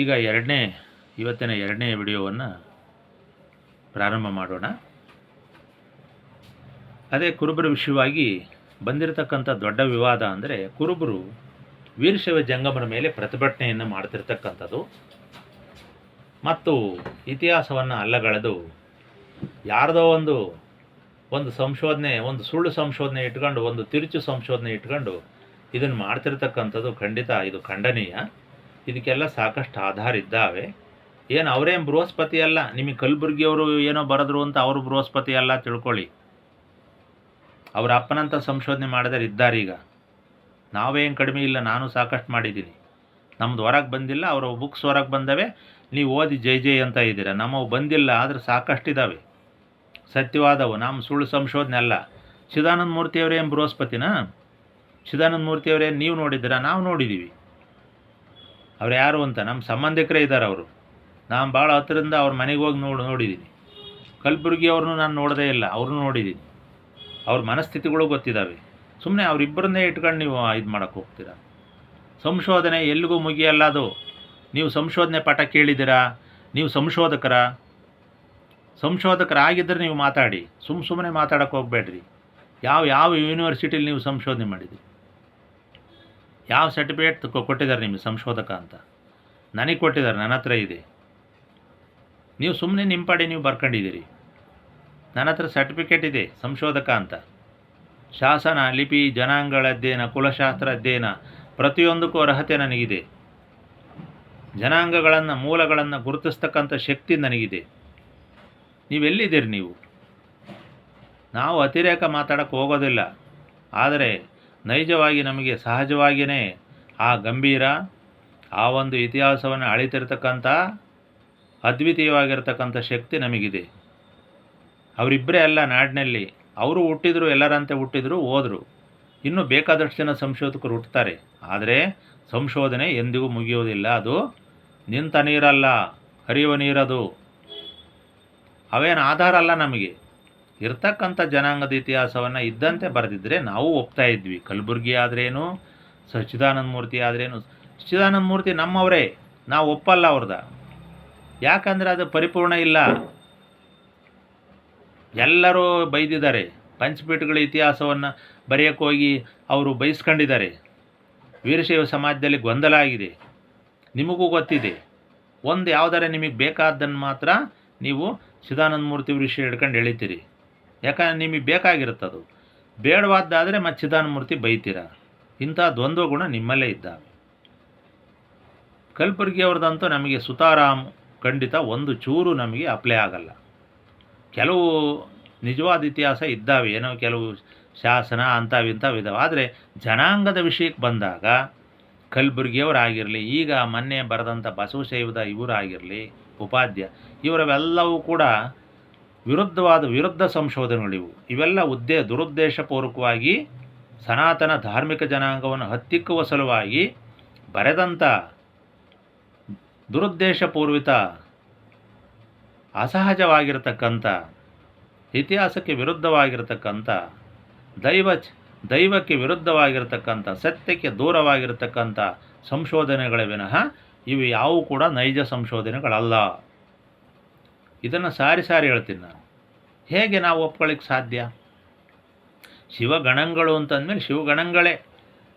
ಈಗ ಇವತ್ತಿನ ಎರಡನೇ ವಿಡಿಯೋವನ್ನು ಪ್ರಾರಂಭ ಮಾಡೋಣ. ಅದೇ ಕುರುಬರ ವಿಷಯವಾಗಿ ಬಂದಿರತಕ್ಕಂಥ ದೊಡ್ಡ ವಿವಾದ ಅಂದರೆ ಕುರುಬರು ವೀರಶೈವ ಜಂಗಮರ ಮೇಲೆ ಪ್ರತಿಭಟನೆಯನ್ನು ಮಾಡ್ತಿರ್ತಕ್ಕಂಥದ್ದು ಮತ್ತು ಇತಿಹಾಸವನ್ನು ಅಲ್ಲಗಳೆದು ಯಾರ್ದೋ ಒಂದು ಸಂಶೋಧನೆ, ಒಂದು ಸುಳ್ಳು ಸಂಶೋಧನೆ ಇಟ್ಕೊಂಡು, ಒಂದು ತಿರುಚು ಸಂಶೋಧನೆ ಇಟ್ಕೊಂಡು ಇದನ್ನು ಮಾಡ್ತಿರ್ತಕ್ಕಂಥದ್ದು ಖಂಡಿತ ಇದು ಖಂಡನೀಯ. ಇದಕ್ಕೆಲ್ಲ ಸಾಕಷ್ಟು ಆಧಾರ ಇದ್ದಾವೆ. ಏನು ಅವರೇನು ಬೃಹಸ್ಪತಿ ಅಲ್ಲ, ನಿಮಗೆ ಕಲಬುರ್ಗಿಯವರು ಏನೋ ಬರೆದ್ರು ಅಂತ ಅವರು ಬೃಹಸ್ಪತಿ ಅಲ್ಲ ತಿಳ್ಕೊಳ್ಳಿ. ಅವ್ರ ಅಪ್ಪನಂತ ಸಂಶೋಧನೆ ಮಾಡಿದರೆ ಇದ್ದಾರೆ. ಈಗ ನಾವೇನು ಕಡಿಮೆ ಇಲ್ಲ, ನಾನು ಸಾಕಷ್ಟು ಮಾಡಿದ್ದೀನಿ. ನಮ್ಮದು ಹೊರಗೆ ಬಂದಿಲ್ಲ, ಅವರ ಬುಕ್ಸ್ ಹೊರಗೆ ಬಂದವೆ, ನೀವು ಓದಿ ಜೈ ಜೈ ಅಂತ ಇದ್ದೀರ. ನಮ್ಮವು ಬಂದಿಲ್ಲ, ಆದರೆ ಸಾಕಷ್ಟಿದ್ದಾವೆ ಸತ್ಯವಾದವು. ನಮ್ಮ ಸುಳ್ಳು ಸಂಶೋಧನೆ ಅಲ್ಲ. ಚಿದಾನಂದ ಮೂರ್ತಿಯವರೇನು ಬೃಹಸ್ಪತಿನಾ? ಚಿದಾನಂದ ಮೂರ್ತಿಯವರೇನು ನೀವು ನೋಡಿದ್ದೀರಾ? ನಾವು ನೋಡಿದ್ದೀವಿ. ಅವ್ರು ಯಾರು ಅಂತ ನಮ್ಮ ಸಂಬಂಧಿಕರೇ ಇದ್ದಾರೆ. ಅವರು ನಾನು ಭಾಳ ಹತ್ತಿರದಿಂದ ಅವ್ರ ಮನೆಗೆ ಹೋಗಿ ನೋಡಿದ್ದೀನಿ. ಕಲಬುರ್ಗಿಯವ್ರನ್ನೂ ನಾನು ನೋಡೋದೇ ಇಲ್ಲ, ಅವ್ರನ್ನೂ ನೋಡಿದ್ದೀನಿ. ಅವ್ರ ಮನಸ್ಥಿತಿಗಳು ಗೊತ್ತಿದ್ದಾವೆ. ಸುಮ್ಮನೆ ಅವರಿಬ್ಬರನ್ನೇ ಇಟ್ಕೊಂಡು ನೀವು ಇದು ಮಾಡೋಕ್ಕೆ ಹೋಗ್ತೀರಾ. ಸಂಶೋಧನೆ ಎಲ್ಲಿಗೂ ಮುಗಿಯಲ್ಲ ಅದು. ನೀವು ಸಂಶೋಧನೆ ಪಾಠ ಕೇಳಿದ್ದೀರಾ? ನೀವು ಸಂಶೋಧಕರಾಗಿದ್ದರೆ ನೀವು ಮಾತಾಡಿ. ಸುಮ್ಮನೆ ಮಾತಾಡೋಕ್ಕೆ ಹೋಗಬೇಡ್ರಿ. ಯಾವ ಯೂನಿವರ್ಸಿಟಿಲಿ ನೀವು ಸಂಶೋಧನೆ ಮಾಡಿದ್ದೀರಿ? ಯಾವ ಸರ್ಟಿಫಿಕೇಟ್ ಕೊಟ್ಟಿದ್ದಾರೆ ನಿಮಗೆ ಸಂಶೋಧಕ ಅಂತ? ನನಗೆ ಕೊಟ್ಟಿದ್ದಾರೆ, ನನ್ನ ಹತ್ರ ಇದೆ. ನೀವು ಸುಮ್ಮನೆ ನಿಮ್ಮ ಪಾಡಿ ನೀವು ಬರ್ಕೊಂಡಿದ್ದೀರಿ. ನನ್ನ ಹತ್ರ ಸರ್ಟಿಫಿಕೇಟ್ ಇದೆ ಸಂಶೋಧಕ ಅಂತ. ಶಾಸನ, ಲಿಪಿ, ಜನಾಂಗಗಳ ಅಧ್ಯಯನ, ಕುಲಶಾಸ್ತ್ರ ಅಧ್ಯಯನ, ಪ್ರತಿಯೊಂದಕ್ಕೂ ಅರ್ಹತೆ ನನಗಿದೆ. ಜನಾಂಗಗಳನ್ನು, ಮೂಲಗಳನ್ನು ಗುರುತಿಸ್ತಕ್ಕಂಥ ಶಕ್ತಿ ನನಗಿದೆ. ನೀವೆಲ್ಲಿದ್ದೀರಿ ನೀವು? ನಾವು ಅತಿರೇಕ ಮಾತಾಡೋಕ್ಕೆ ಹೋಗೋದಿಲ್ಲ. ಆದರೆ ನೈಜವಾಗಿ ನಮಗೆ ಸಹಜವಾಗಿಯೇ ಆ ಗಂಭೀರ, ಆ ಒಂದು ಇತಿಹಾಸವನ್ನು ಅಳಿತಿರ್ತಕ್ಕಂಥ ಅದ್ವಿತೀಯವಾಗಿರ್ತಕ್ಕಂಥ ಶಕ್ತಿ ನಮಗಿದೆ. ಅವರಿಬ್ಬರೇ ಅಲ್ಲ ನಾಡಿನಲ್ಲಿ. ಅವರು ಹುಟ್ಟಿದ್ರು, ಎಲ್ಲರಂತೆ ಹುಟ್ಟಿದ್ರು, ಹೋದರು. ಇನ್ನೂ ಬೇಕಾದಷ್ಟು ಜನ ಸಂಶೋಧಕರು ಹುಟ್ಟುತ್ತಾರೆ. ಆದರೆ ಸಂಶೋಧನೆ ಎಂದಿಗೂ ಮುಗಿಯೋದಿಲ್ಲ. ಅದು ನಿಂತ ನೀರಲ್ಲ, ಹರಿಯುವ ನೀರದು. ಅವೇನು ಆಧಾರ ಅಲ್ಲ. ನಮಗೆ ಇರ್ತಕ್ಕಂಥ ಜನಾಂಗದ ಇತಿಹಾಸವನ್ನು ಇದ್ದಂತೆ ಬರೆದಿದ್ದರೆ ನಾವು ಒಪ್ತಾ ಇದ್ವಿ. ಕಲಬುರ್ಗಿ ಆದ್ರೇನು, ಸಚ್ಚಿದಾನಂದ ಮೂರ್ತಿ ಆದ್ರೇನು. ಸಚ್ಚಿದಾನಂದ ಮೂರ್ತಿ ನಮ್ಮವರೇ, ನಾವು ಒಪ್ಪಲ್ಲ ಅವ್ರದ. ಯಾಕಂದರೆ ಅದು ಪರಿಪೂರ್ಣ ಇಲ್ಲ. ಎಲ್ಲರೂ ಬೈದಿದ್ದಾರೆ. ಪಂಚಪೀಠಗಳ ಇತಿಹಾಸವನ್ನು ಬರೆಯೋಕ್ಕೆ ಹೋಗಿ ಅವರು ಬಯಸ್ಕೊಂಡಿದ್ದಾರೆ. ವೀರಶೈವ ಸಮಾಜದಲ್ಲಿ ಗೊಂದಲ ಆಗಿದೆ, ನಿಮಗೂ ಗೊತ್ತಿದೆ. ಒಂದು ಯಾವುದಾರೆ ನಿಮಗೆ ಬೇಕಾದ್ದನ್ನು ಮಾತ್ರ ನೀವು ಚಿದಾನಂದ ಮೂರ್ತಿ ವಿಷಯ ಹಿಡ್ಕೊಂಡು ಎಳಿತೀರಿ. ಯಾಕಂದರೆ ನಿಮಗೆ ಬೇಕಾಗಿರುತ್ತದು. ಬೇಡವಾದ್ದಾದರೆ ಮತ್ತು ಚಿದಾನಂದ ಮೂರ್ತಿ ಬೈತೀರ. ಇಂಥ ದ್ವಂದ್ವ ಗುಣ ನಿಮ್ಮಲ್ಲೇ ಇದ್ದಾವೆ. ಕಲಬುರ್ಗಿಯವ್ರದ್ದಂತೂ ನಮಗೆ ಸುತಾರಾಮ್ ಖಂಡಿತ ಒಂದು ಚೂರು ನಮಗೆ ಅಪ್ಲೈ ಆಗಲ್ಲ. ಕೆಲವು ನಿಜವಾದ ಇತಿಹಾಸ ಇದ್ದಾವೆ, ಏನೋ ಕೆಲವು ಶಾಸನ ಇಂಥವಿದ್ದಾವೆ. ಆದರೆ ಜನಾಂಗದ ವಿಷಯಕ್ಕೆ ಬಂದಾಗ ಕಲಬುರ್ಗಿಯವರಾಗಿರಲಿ, ಈಗ ಮೊನ್ನೆ ಬರೆದಂಥ ಬಸವಶೈವದ ಇವರಾಗಿರಲಿ, ಉಪಾಧ್ಯ, ಇವರವೆಲ್ಲವೂ ಕೂಡ ವಿರುದ್ಧ ಸಂಶೋಧನೆಗಳಿವು. ಇವೆಲ್ಲ ದುರುದ್ದೇಶಪೂರ್ವಕವಾಗಿ ಸನಾತನ ಧಾರ್ಮಿಕ ಜನಾಂಗವನ್ನು ಹತ್ತಿಕ್ಕುವ ಸಲುವಾಗಿ ಬರೆದಂಥ ದುರುದ್ದೇಶಪೂರ್ವಿತ, ಅಸಹಜವಾಗಿರತಕ್ಕಂಥ, ಇತಿಹಾಸಕ್ಕೆ ವಿರುದ್ಧವಾಗಿರತಕ್ಕಂಥ, ದೈವಕ್ಕೆ ವಿರುದ್ಧವಾಗಿರತಕ್ಕಂಥ, ಸತ್ಯಕ್ಕೆ ದೂರವಾಗಿರತಕ್ಕಂಥ ಸಂಶೋಧನೆಗಳ ವಿನಃ ಇವು ಯಾವುವು ಕೂಡ ನೈಜ ಸಂಶೋಧನೆಗಳಲ್ಲ. ಇದನ್ನು ಸಾರಿ ಹೇಳ್ತೀನಿ ನಾನು. ಹೇಗೆ ನಾವು ಒಪ್ಕೊಳ್ಳಿಕ್ಕೆ ಸಾಧ್ಯ? ಶಿವಗಣಗಳು ಅಂತಂದಮೇಲೆ ಶಿವಗಣಗಳೇ.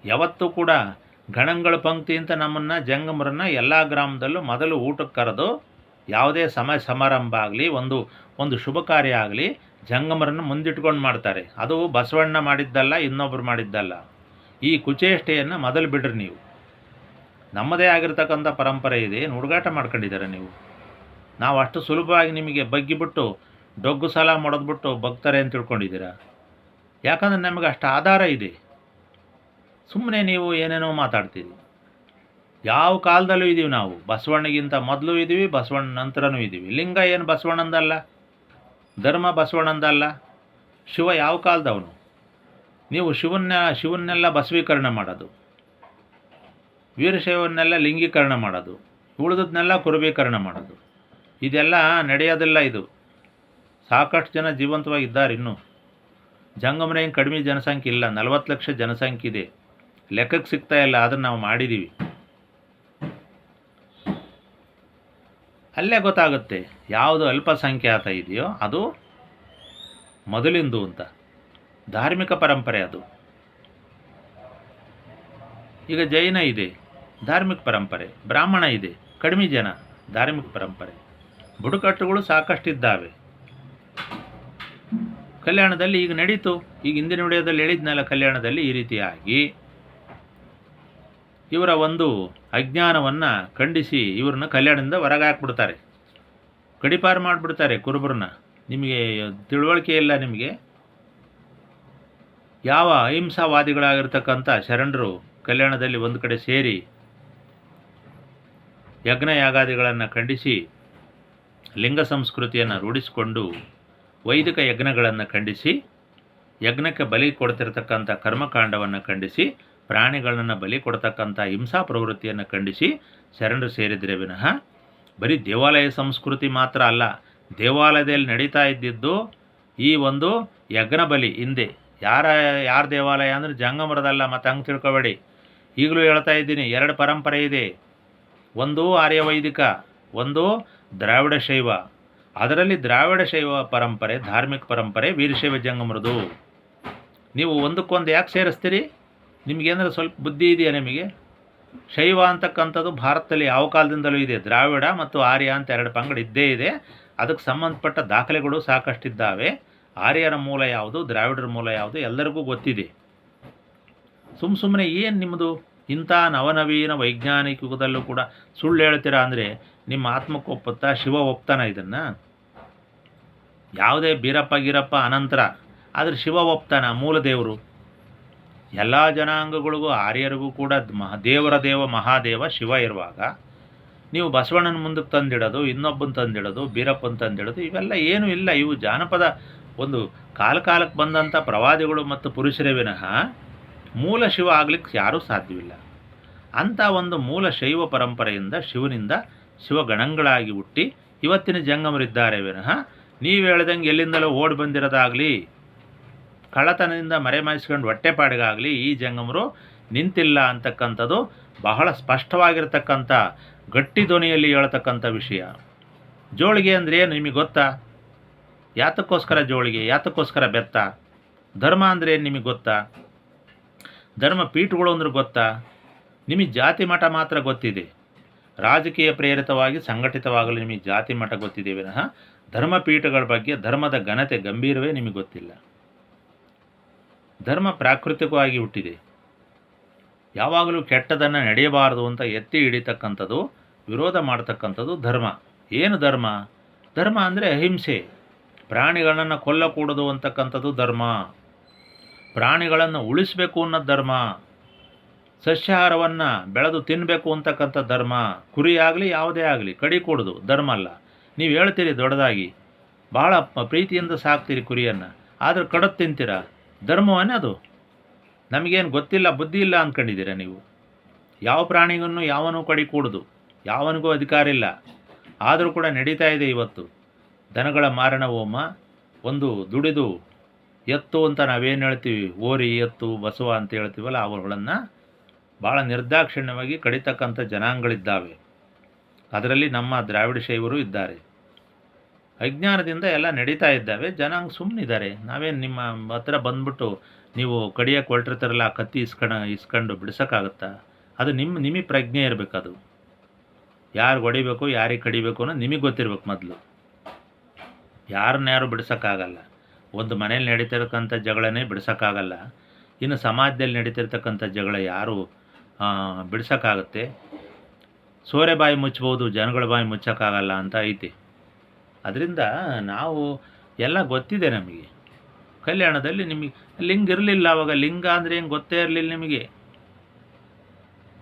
ಯಾವತ್ತೂ ಕೂಡ ಗಣಗಳ ಪಂಕ್ತಿ ಅಂತ ನಮ್ಮನ್ನು ಜಂಗಮರನ್ನು ಎಲ್ಲ ಗ್ರಾಮದಲ್ಲೂ ಮೊದಲು ಊಟಕ್ಕೆ ಕರೆದು, ಯಾವುದೇ ಸಮಾರಂಭ ಆಗಲಿ, ಒಂದು ಶುಭ ಕಾರ್ಯ ಆಗಲಿ, ಜಂಗಮರನ್ನು ಮುಂದಿಟ್ಕೊಂಡು ಮಾಡ್ತಾರೆ. ಅದು ಬಸವಣ್ಣ ಮಾಡಿದ್ದಲ್ಲ, ಇನ್ನೊಬ್ಬರು ಮಾಡಿದ್ದಲ್ಲ. ಈ ಕುಚೇಷ್ಟೆಯನ್ನು ಮೊದಲು ಬಿಡ್ರಿ ನೀವು. ನಮ್ಮದೇ ಆಗಿರ್ತಕ್ಕಂಥ ಪರಂಪರೆ ಇದೆ. ಏನು ಹುಡುಗಾಟ ಮಾಡ್ಕೊಂಡಿದ್ದಾರೆ ನೀವು? ನಾವು ಅಷ್ಟು ಸುಲಭವಾಗಿ ನಿಮಗೆ ಬಗ್ಗಿಬಿಟ್ಟು ಡೊಗ್ಗು ಸಾಲ ಮಾಡೋದ್ಬಿಟ್ಟು ಬಗ್ತಾರೆ ಅಂತ ತಿಳ್ಕೊಂಡಿದ್ದೀರಾ? ಯಾಕಂದರೆ ನಮಗೆ ಅಷ್ಟು ಆಧಾರ ಇದೆ. ಸುಮ್ಮನೆ ನೀವು ಏನೇನೋ ಮಾತಾಡ್ತೀರಿ. ಯಾವ ಕಾಲದಲ್ಲೂ ಇದ್ದೀವಿ ನಾವು. ಬಸವಣ್ಣಗಿಂತ ಮೊದಲು ಇದ್ದೀವಿ, ಬಸವಣ್ಣ ನಂತರನೂ ಇದ್ದೀವಿ. ಲಿಂಗ ಏನು ಬಸವಣ್ಣಂದಲ್ಲ, ಧರ್ಮ ಬಸವಣ್ಣಂದಲ್ಲ. ಶಿವ ಯಾವ ಕಾಲದವನು? ನೀವು ಶಿವನ್ನೆಲ್ಲ ಬಸವೀಕರಣ ಮಾಡೋದು, ವೀರಶೈವನ್ನೆಲ್ಲ ಲಿಂಗೀಕರಣ ಮಾಡೋದು, ಉಳಿದದ್ನೆಲ್ಲ ಕುರುಬೀಕರಣ ಮಾಡೋದು. ಇದೆಲ್ಲ ನಡೆಯೋದಿಲ್ಲ. ಇದು ಸಾಕಷ್ಟು ಜನ ಜೀವಂತವಾಗಿದ್ದಾರೆ. ಇನ್ನೂ ಜಂಗಮರ ಏನು ಕಡಿಮೆ ಜನಸಂಖ್ಯೆ ಇಲ್ಲ, 40 ಲಕ್ಷ ಜನಸಂಖ್ಯೆ ಇದೆ. ಲೆಕ್ಕಕ್ಕೆ ಸಿಗ್ತಾ ಇಲ್ಲ. ಅದನ್ನು ನಾವು ಮಾಡಿದ್ದೀವಿ. ಅಲ್ಲೇ ಗೊತ್ತಾಗುತ್ತೆ ಯಾವುದು ಅಲ್ಪಸಂಖ್ಯಾತ ಇದೆಯೋ ಅದು ಮೊದಲಿಂದು ಅಂತ. ಧಾರ್ಮಿಕ ಪರಂಪರೆ ಅದು. ಈಗ ಜೈನ ಇದೆ, ಧಾರ್ಮಿಕ ಪರಂಪರೆ. ಬ್ರಾಹ್ಮಣ ಇದೆ, ಕಡಿಮೆ ಜನ, ಧಾರ್ಮಿಕ ಪರಂಪರೆ. ಬುಡಕಟ್ಟುಗಳು ಸಾಕಷ್ಟಿದ್ದಾವೆ. ಕಲ್ಯಾಣದಲ್ಲಿ ಈಗ ನಡೀತು. ಈಗ ಹಿಂದಿನ ವಿಡಿಯೋದಲ್ಲಿ ಹೇಳಿದ್ನಲ್ಲ, ಕಲ್ಯಾಣದಲ್ಲಿ ಈ ರೀತಿಯಾಗಿ ಇವರ ಒಂದು ಅಜ್ಞಾನವನ್ನು ಖಂಡಿಸಿ ಇವ್ರನ್ನ ಕಲ್ಯಾಣದಿಂದ ಹೊರಗೆ ಹಾಕ್ಬಿಡ್ತಾರೆ, ಕಡಿಪಾರು ಮಾಡಿಬಿಡ್ತಾರೆ ಕುರುಬರನ್ನ. ನಿಮಗೆ ತಿಳುವಳಿಕೆ ಇಲ್ಲ. ನಿಮಗೆ ಯಾವ ಅಹಿಂಸಾವಾದಿಗಳಾಗಿರ್ತಕ್ಕಂಥ ಶರಣರು ಕಲ್ಯಾಣದಲ್ಲಿ ಒಂದು ಕಡೆ ಸೇರಿ ಯಜ್ಞಯಾಗಾದಿಗಳನ್ನು ಖಂಡಿಸಿ ಲಿಂಗ ಸಂಸ್ಕೃತಿಯನ್ನು ರೂಢಿಸಿಕೊಂಡು ವೈದಿಕ ಯಜ್ಞಗಳನ್ನು ಖಂಡಿಸಿ ಯಜ್ಞಕ್ಕೆ ಬಲಿ ಕೊಡ್ತಿರ್ತಕ್ಕಂಥ ಕರ್ಮಕಾಂಡವನ್ನು ಖಂಡಿಸಿ ಪ್ರಾಣಿಗಳನ್ನು ಬಲಿ ಕೊಡ್ತಕ್ಕಂಥ ಹಿಂಸಾ ಪ್ರವೃತ್ತಿಯನ್ನು ಖಂಡಿಸಿ ಶರಣರು ಸೇರಿದರೆ ವಿನಃ ಬರೀ ದೇವಾಲಯ ಸಂಸ್ಕೃತಿ ಮಾತ್ರ ಅಲ್ಲ. ದೇವಾಲಯದಲ್ಲಿ ನಡೀತಾ ಇದ್ದಿದ್ದು ಈ ಒಂದು ಯಜ್ಞ ಬಲಿ ಹಿಂದೆ ಯಾರ ದೇವಾಲಯ ಅಂದರೆ ಜಂಗಮರದಲ್ಲ, ಮತ್ತು ಹಂಗೆ ತಿಳ್ಕೊಬೇಡಿ. ಈಗಲೂ ಹೇಳ್ತಾ ಇದ್ದೀನಿ, 2 ಪರಂಪರೆ ಇದೆ. ಒಂದು ಆರ್ಯವೈದಿಕ, ಒಂದು ದ್ರಾವಿಡ ಶೈವ. ಅದರಲ್ಲಿ ದ್ರಾವಿಡ ಶೈವ ಪರಂಪರೆ, ಧಾರ್ಮಿಕ ಪರಂಪರೆ ವೀರಶೈವ ಜಂಗಮರದು. ನೀವು ಒಂದಕ್ಕೊಂದು ಯಾಕೆ ಸೇರಿಸ್ತೀರಿ? ನಿಮಗೇನಾದ್ರು ಸ್ವಲ್ಪ ಬುದ್ಧಿ ಇದೆಯಾ ನಿಮಗೆ? ಶೈವ ಅಂತಕ್ಕಂಥದ್ದು ಭಾರತದಲ್ಲಿ ಯಾವ ಕಾಲದಿಂದಲೂ ಇದೆ. ದ್ರಾವಿಡ ಮತ್ತು ಆರ್ಯ ಅಂತ 2 ಪಂಗಡ ಇದ್ದೇ ಇದೆ. ಅದಕ್ಕೆ ಸಂಬಂಧಪಟ್ಟ ದಾಖಲೆಗಳು ಸಾಕಷ್ಟಿದ್ದಾವೆ. ಆರ್ಯರ ಮೂಲ ಯಾವುದು, ದ್ರಾವಿಡರ ಮೂಲ ಯಾವುದು ಎಲ್ಲರಿಗೂ ಗೊತ್ತಿದೆ. ಸುಮ್ಮನೆ ಏನು ನಿಮ್ಮದು ಇಂಥ ನವನವೀನ ವೈಜ್ಞಾನಿಕ ಯುಗದಲ್ಲೂ ಕೂಡ ಸುಳ್ಳು ಹೇಳ್ತೀರಾ ಅಂದರೆ ನಿಮ್ಮ ಆತ್ಮಕ್ಕೆ ಒಪ್ಪುತ್ತಾ? ಶಿವ ಒಪ್ತಾನ ಇದನ್ನು? ಯಾವುದೇ ಬೀರಪ್ಪ ಗಿರಪ್ಪ ಅನಂತರ, ಆದರೆ ಶಿವ ಒಪ್ತಾನ? ಮೂಲ ದೇವರು. ಎಲ್ಲ ಜನಾಂಗಗಳಿಗೂ ಆರ್ಯರಿಗೂ ಕೂಡ ದೇವ ಮಹಾದೇವ ಶಿವ ಇರುವಾಗ ನೀವು ಬಸವಣ್ಣನ ಮುಂದಕ್ಕೆ ತಂದಿಡೋದು, ಇನ್ನೊಬ್ಬನ ತಂದಿಡೋದು, ಬೀರಪ್ಪನ ತಂದಿಡೋದು, ಇವೆಲ್ಲ ಏನೂ ಇಲ್ಲ. ಇವು ಜಾನಪದ ಒಂದು ಕಾಲಕ್ಕೆ ಬಂದಂಥ ಪ್ರವಾದಿಗಳು ಮತ್ತು ಪುರುಷರೇ ವಿನಃ ಮೂಲ ಶಿವ ಆಗ್ಲಿಕ್ಕೆ ಯಾರೂ ಸಾಧ್ಯವಿಲ್ಲ. ಅಂಥ ಒಂದು ಮೂಲ ಶೈವ ಪರಂಪರೆಯಿಂದ ಶಿವನಿಂದ ಶಿವಗಣಗಳಾಗಿ ಹುಟ್ಟಿ ಇವತ್ತಿನ ಜಂಗಮರಿದ್ದಾರೆ ವಿನಃ ನೀವು ಹೇಳ್ದಂಗೆ ಎಲ್ಲಿಂದಲೋ ಓಡಿ ಬಂದಿರೋದಾಗಲಿ, ಕಳ್ಳತನದಿಂದ ಮರೆಮಾಯಿಸ್ಕೊಂಡು ಹೊಟ್ಟೆಪಾಡಿಗಾಗಲಿ ಈ ಜಂಗಮರು ನಿಂತಿಲ್ಲ ಅಂತಕ್ಕಂಥದ್ದು ಬಹಳ ಸ್ಪಷ್ಟವಾಗಿರ್ತಕ್ಕಂಥ ಗಟ್ಟಿ ಧ್ವನಿಯಲ್ಲಿ ಹೇಳ್ತಕ್ಕಂಥ ವಿಷಯ. ಜೋಳಿಗೆ ಅಂದರೆ ಏನು ನಿಮಗೆ ಗೊತ್ತಾ? ಯಾತಕ್ಕೋಸ್ಕರ ಜೋಳಿಗೆ, ಯಾತಕ್ಕೋಸ್ಕರ ಬೆತ್ತ? ಧರ್ಮ ಅಂದರೆ ಏನು ನಿಮಗೆ ಗೊತ್ತಾ? ಧರ್ಮ ಪೀಠಗಳು ಅಂದ್ರೆ ಗೊತ್ತಾ? ನಿಮಗೆ ಜಾತಿ ಮಠ ಮಾತ್ರ ಗೊತ್ತಿದೆ. ರಾಜಕೀಯ ಪ್ರೇರಿತವಾಗಿ ಸಂಘಟಿತವಾಗಲು ನಿಮಗೆ ಜಾತಿ ಮಠ ಗೊತ್ತಿದೆ ವಿನಃ ಧರ್ಮಪೀಠಗಳ ಬಗ್ಗೆ ಧರ್ಮದ ಘನತೆ ಗಂಭೀರವೇ ನಿಮಗೆ ಗೊತ್ತಿಲ್ಲ. ಧರ್ಮ ಪ್ರಾಕೃತಿಕವಾಗಿ ಹುಟ್ಟಿದೆ. ಯಾವಾಗಲೂ ಕೆಟ್ಟದನ್ನು ನಡೆಯಬಾರದು ಅಂತ ಎತ್ತಿ ಹಿಡಿತಕ್ಕಂಥದ್ದು, ವಿರೋಧ ಮಾಡ್ತಕ್ಕಂಥದ್ದು ಧರ್ಮ. ಏನು ಧರ್ಮ? ಧರ್ಮ ಅಂದರೆ ಅಹಿಂಸೆ. ಪ್ರಾಣಿಗಳನ್ನು ಕೊಲ್ಲಕೂಡದು ಅಂತಕ್ಕಂಥದ್ದು ಧರ್ಮ. ಪ್ರಾಣಿಗಳನ್ನು ಉಳಿಸಬೇಕು ಅನ್ನೋದು ಧರ್ಮ. ಸಸ್ಯಾಹಾರವನ್ನು ಬೆಳೆದು ತಿನ್ನಬೇಕು ಅಂತಕ್ಕಂಥ ಧರ್ಮ. ಕುರಿ ಆಗಲಿ ಯಾವುದೇ ಆಗಲಿ ಕಡಿಕೂಡದು ಧರ್ಮ ಅಲ್ಲ. ನೀವು ಹೇಳ್ತೀರಿ ದೊಡ್ಡದಾಗಿ, ಭಾಳ ಪ್ರೀತಿಯಿಂದ ಸಾಕ್ತೀರಿ ಕುರಿಯನ್ನು, ಆದರೆ ಕಡದು ತಿಂತೀರ. ಧರ್ಮವನ್ನೇ ಅದು? ನಮಗೇನು ಗೊತ್ತಿಲ್ಲ, ಬುದ್ಧಿ ಇಲ್ಲ ಅಂದ್ಕೊಂಡಿದ್ದೀರ ನೀವು? ಯಾವ ಪ್ರಾಣಿಗೂ ಯಾವನೂ ಕಡಿಕೂಡದು, ಯಾವನಿಗೂ ಅಧಿಕಾರ ಇಲ್ಲ. ಆದರೂ ಕೂಡ ನಡೀತಾ ಇದೆ ಇವತ್ತು. ದನಗಳ ಮಾರಣ ಹೋಮ, ಒಂದು ದುಡಿದು ಎತ್ತು ಅಂತ ನಾವೇನು ಹೇಳ್ತೀವಿ, ಓರಿ ಎತ್ತು ಬಸವ ಅಂತ ಹೇಳ್ತೀವಲ್ಲ, ಅವುಗಳನ್ನು ಭಾಳ ನಿರ್ದಾಕ್ಷಿಣ್ಯವಾಗಿ ಕಡಿತಕ್ಕಂಥ ಜನಾಂಗಗಳಿದ್ದಾವೆ. ಅದರಲ್ಲಿ ನಮ್ಮ ದ್ರಾವಿಡ ಶೈವರು ಇದ್ದಾರೆ. ಅಜ್ಞಾನದಿಂದ ಎಲ್ಲ ನಡೀತಾ ಇದ್ದಾವೆ. ಜನಾಂಗ ಸುಮ್ಮನಿದ್ದಾರೆ. ನಾವೇನು ನಿಮ್ಮ ಹತ್ರ ಬಂದ್ಬಿಟ್ಟು ನೀವು ಕಡಿಯೋಕ್ಕೆ ಹೊರಟಿರ್ತಾರಲ್ಲ, ಆ ಕತ್ತಿ ಇಸ್ಕೊಂಡು ಬಿಡಿಸೋಕ್ಕಾಗತ್ತಾ? ಅದು ನಿಮಗೆ ಪ್ರಜ್ಞೆ ಇರಬೇಕು. ಅದು ಯಾರು ಹೊಡಿಬೇಕು, ಯಾರಿಗೆ ಕಡಿಬೇಕು ಅನ್ನೋದು ನಿಮಗೆ ಗೊತ್ತಿರ್ಬೇಕು ಮೊದಲು. ಯಾರು ಬಿಡಿಸೋಕ್ಕಾಗಲ್ಲ. ಒಂದು ಮನೇಲಿ ನಡೀತಿರ್ತಕ್ಕಂಥ ಜಗಳನೇ ಬಿಡಿಸೋಕ್ಕಾಗಲ್ಲ, ಇನ್ನು ಸಮಾಜದಲ್ಲಿ ನಡೀತಿರ್ತಕ್ಕಂಥ ಜಗಳ ಯಾರು ಬಿಡಿಸೋಕ್ಕಾಗುತ್ತೆ? ಸೋರೆ ಬಾಯಿ ಮುಚ್ಬೋದು, ಜನಗಳ ಬಾಯಿ ಮುಚ್ಚೋಕ್ಕಾಗಲ್ಲ ಅಂತ ಐತಿ. ಅದರಿಂದ ನಾವು ಎಲ್ಲ ಗೊತ್ತಿದೆ ನಮಗೆ. ಕಲ್ಯಾಣದಲ್ಲಿ ನಿಮಗೆ ಲಿಂಗ ಇರಲಿಲ್ಲ. ಅವಾಗ ಲಿಂಗ ಅಂದರೆ ಏನು ಗೊತ್ತೇ ಇರಲಿಲ್ಲ ನಿಮಗೆ.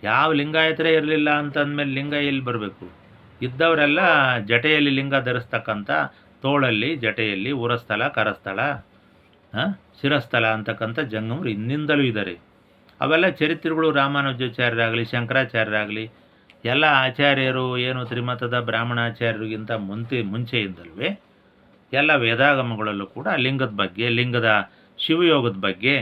ಯಾವ ಲಿಂಗಾಯತರೇ ಇರಲಿಲ್ಲ ಅಂತಂದಮೇಲೆ ಲಿಂಗ ಎಲ್ಲಿ ಬರಬೇಕು? ಇದ್ದವರೆಲ್ಲ ಜಟೆಯಲ್ಲಿ ಲಿಂಗ ಧರಿಸ್ತಕ್ಕಂಥ, ತೋಳಲ್ಲಿ ಜಟೆಯಲ್ಲಿ ಉರಸ್ಥಳ, ಕರಸ್ಥಳ, ಶಿರಸ್ಥಳ ಅಂತಕ್ಕಂಥ ಜಂಗಮರು ಹಿಂದಿಂದಲೂ ಇದ್ದಾರೆ. ಅವೆಲ್ಲ ಚರಿತ್ರೆಗಳು ರಾಮಾನುಜಾಚಾರ್ಯರಾಗಲಿ, ಶಂಕರಾಚಾರ್ಯರಾಗಲಿ, ಎಲ್ಲ ಆಚಾರ್ಯರು ಏನು ತ್ರಿಮತದ ಬ್ರಾಹ್ಮಣಾಚಾರ್ಯರಿಗಿಂತ ಮುಂಚೆಯಿಂದಲೂ ಎಲ್ಲ ವೇದಾಗಮಗಳಲ್ಲೂ ಕೂಡ ಲಿಂಗದ ಬಗ್ಗೆ, ಲಿಂಗದ ಶಿವಯೋಗದ ಬಗ್ಗೆ,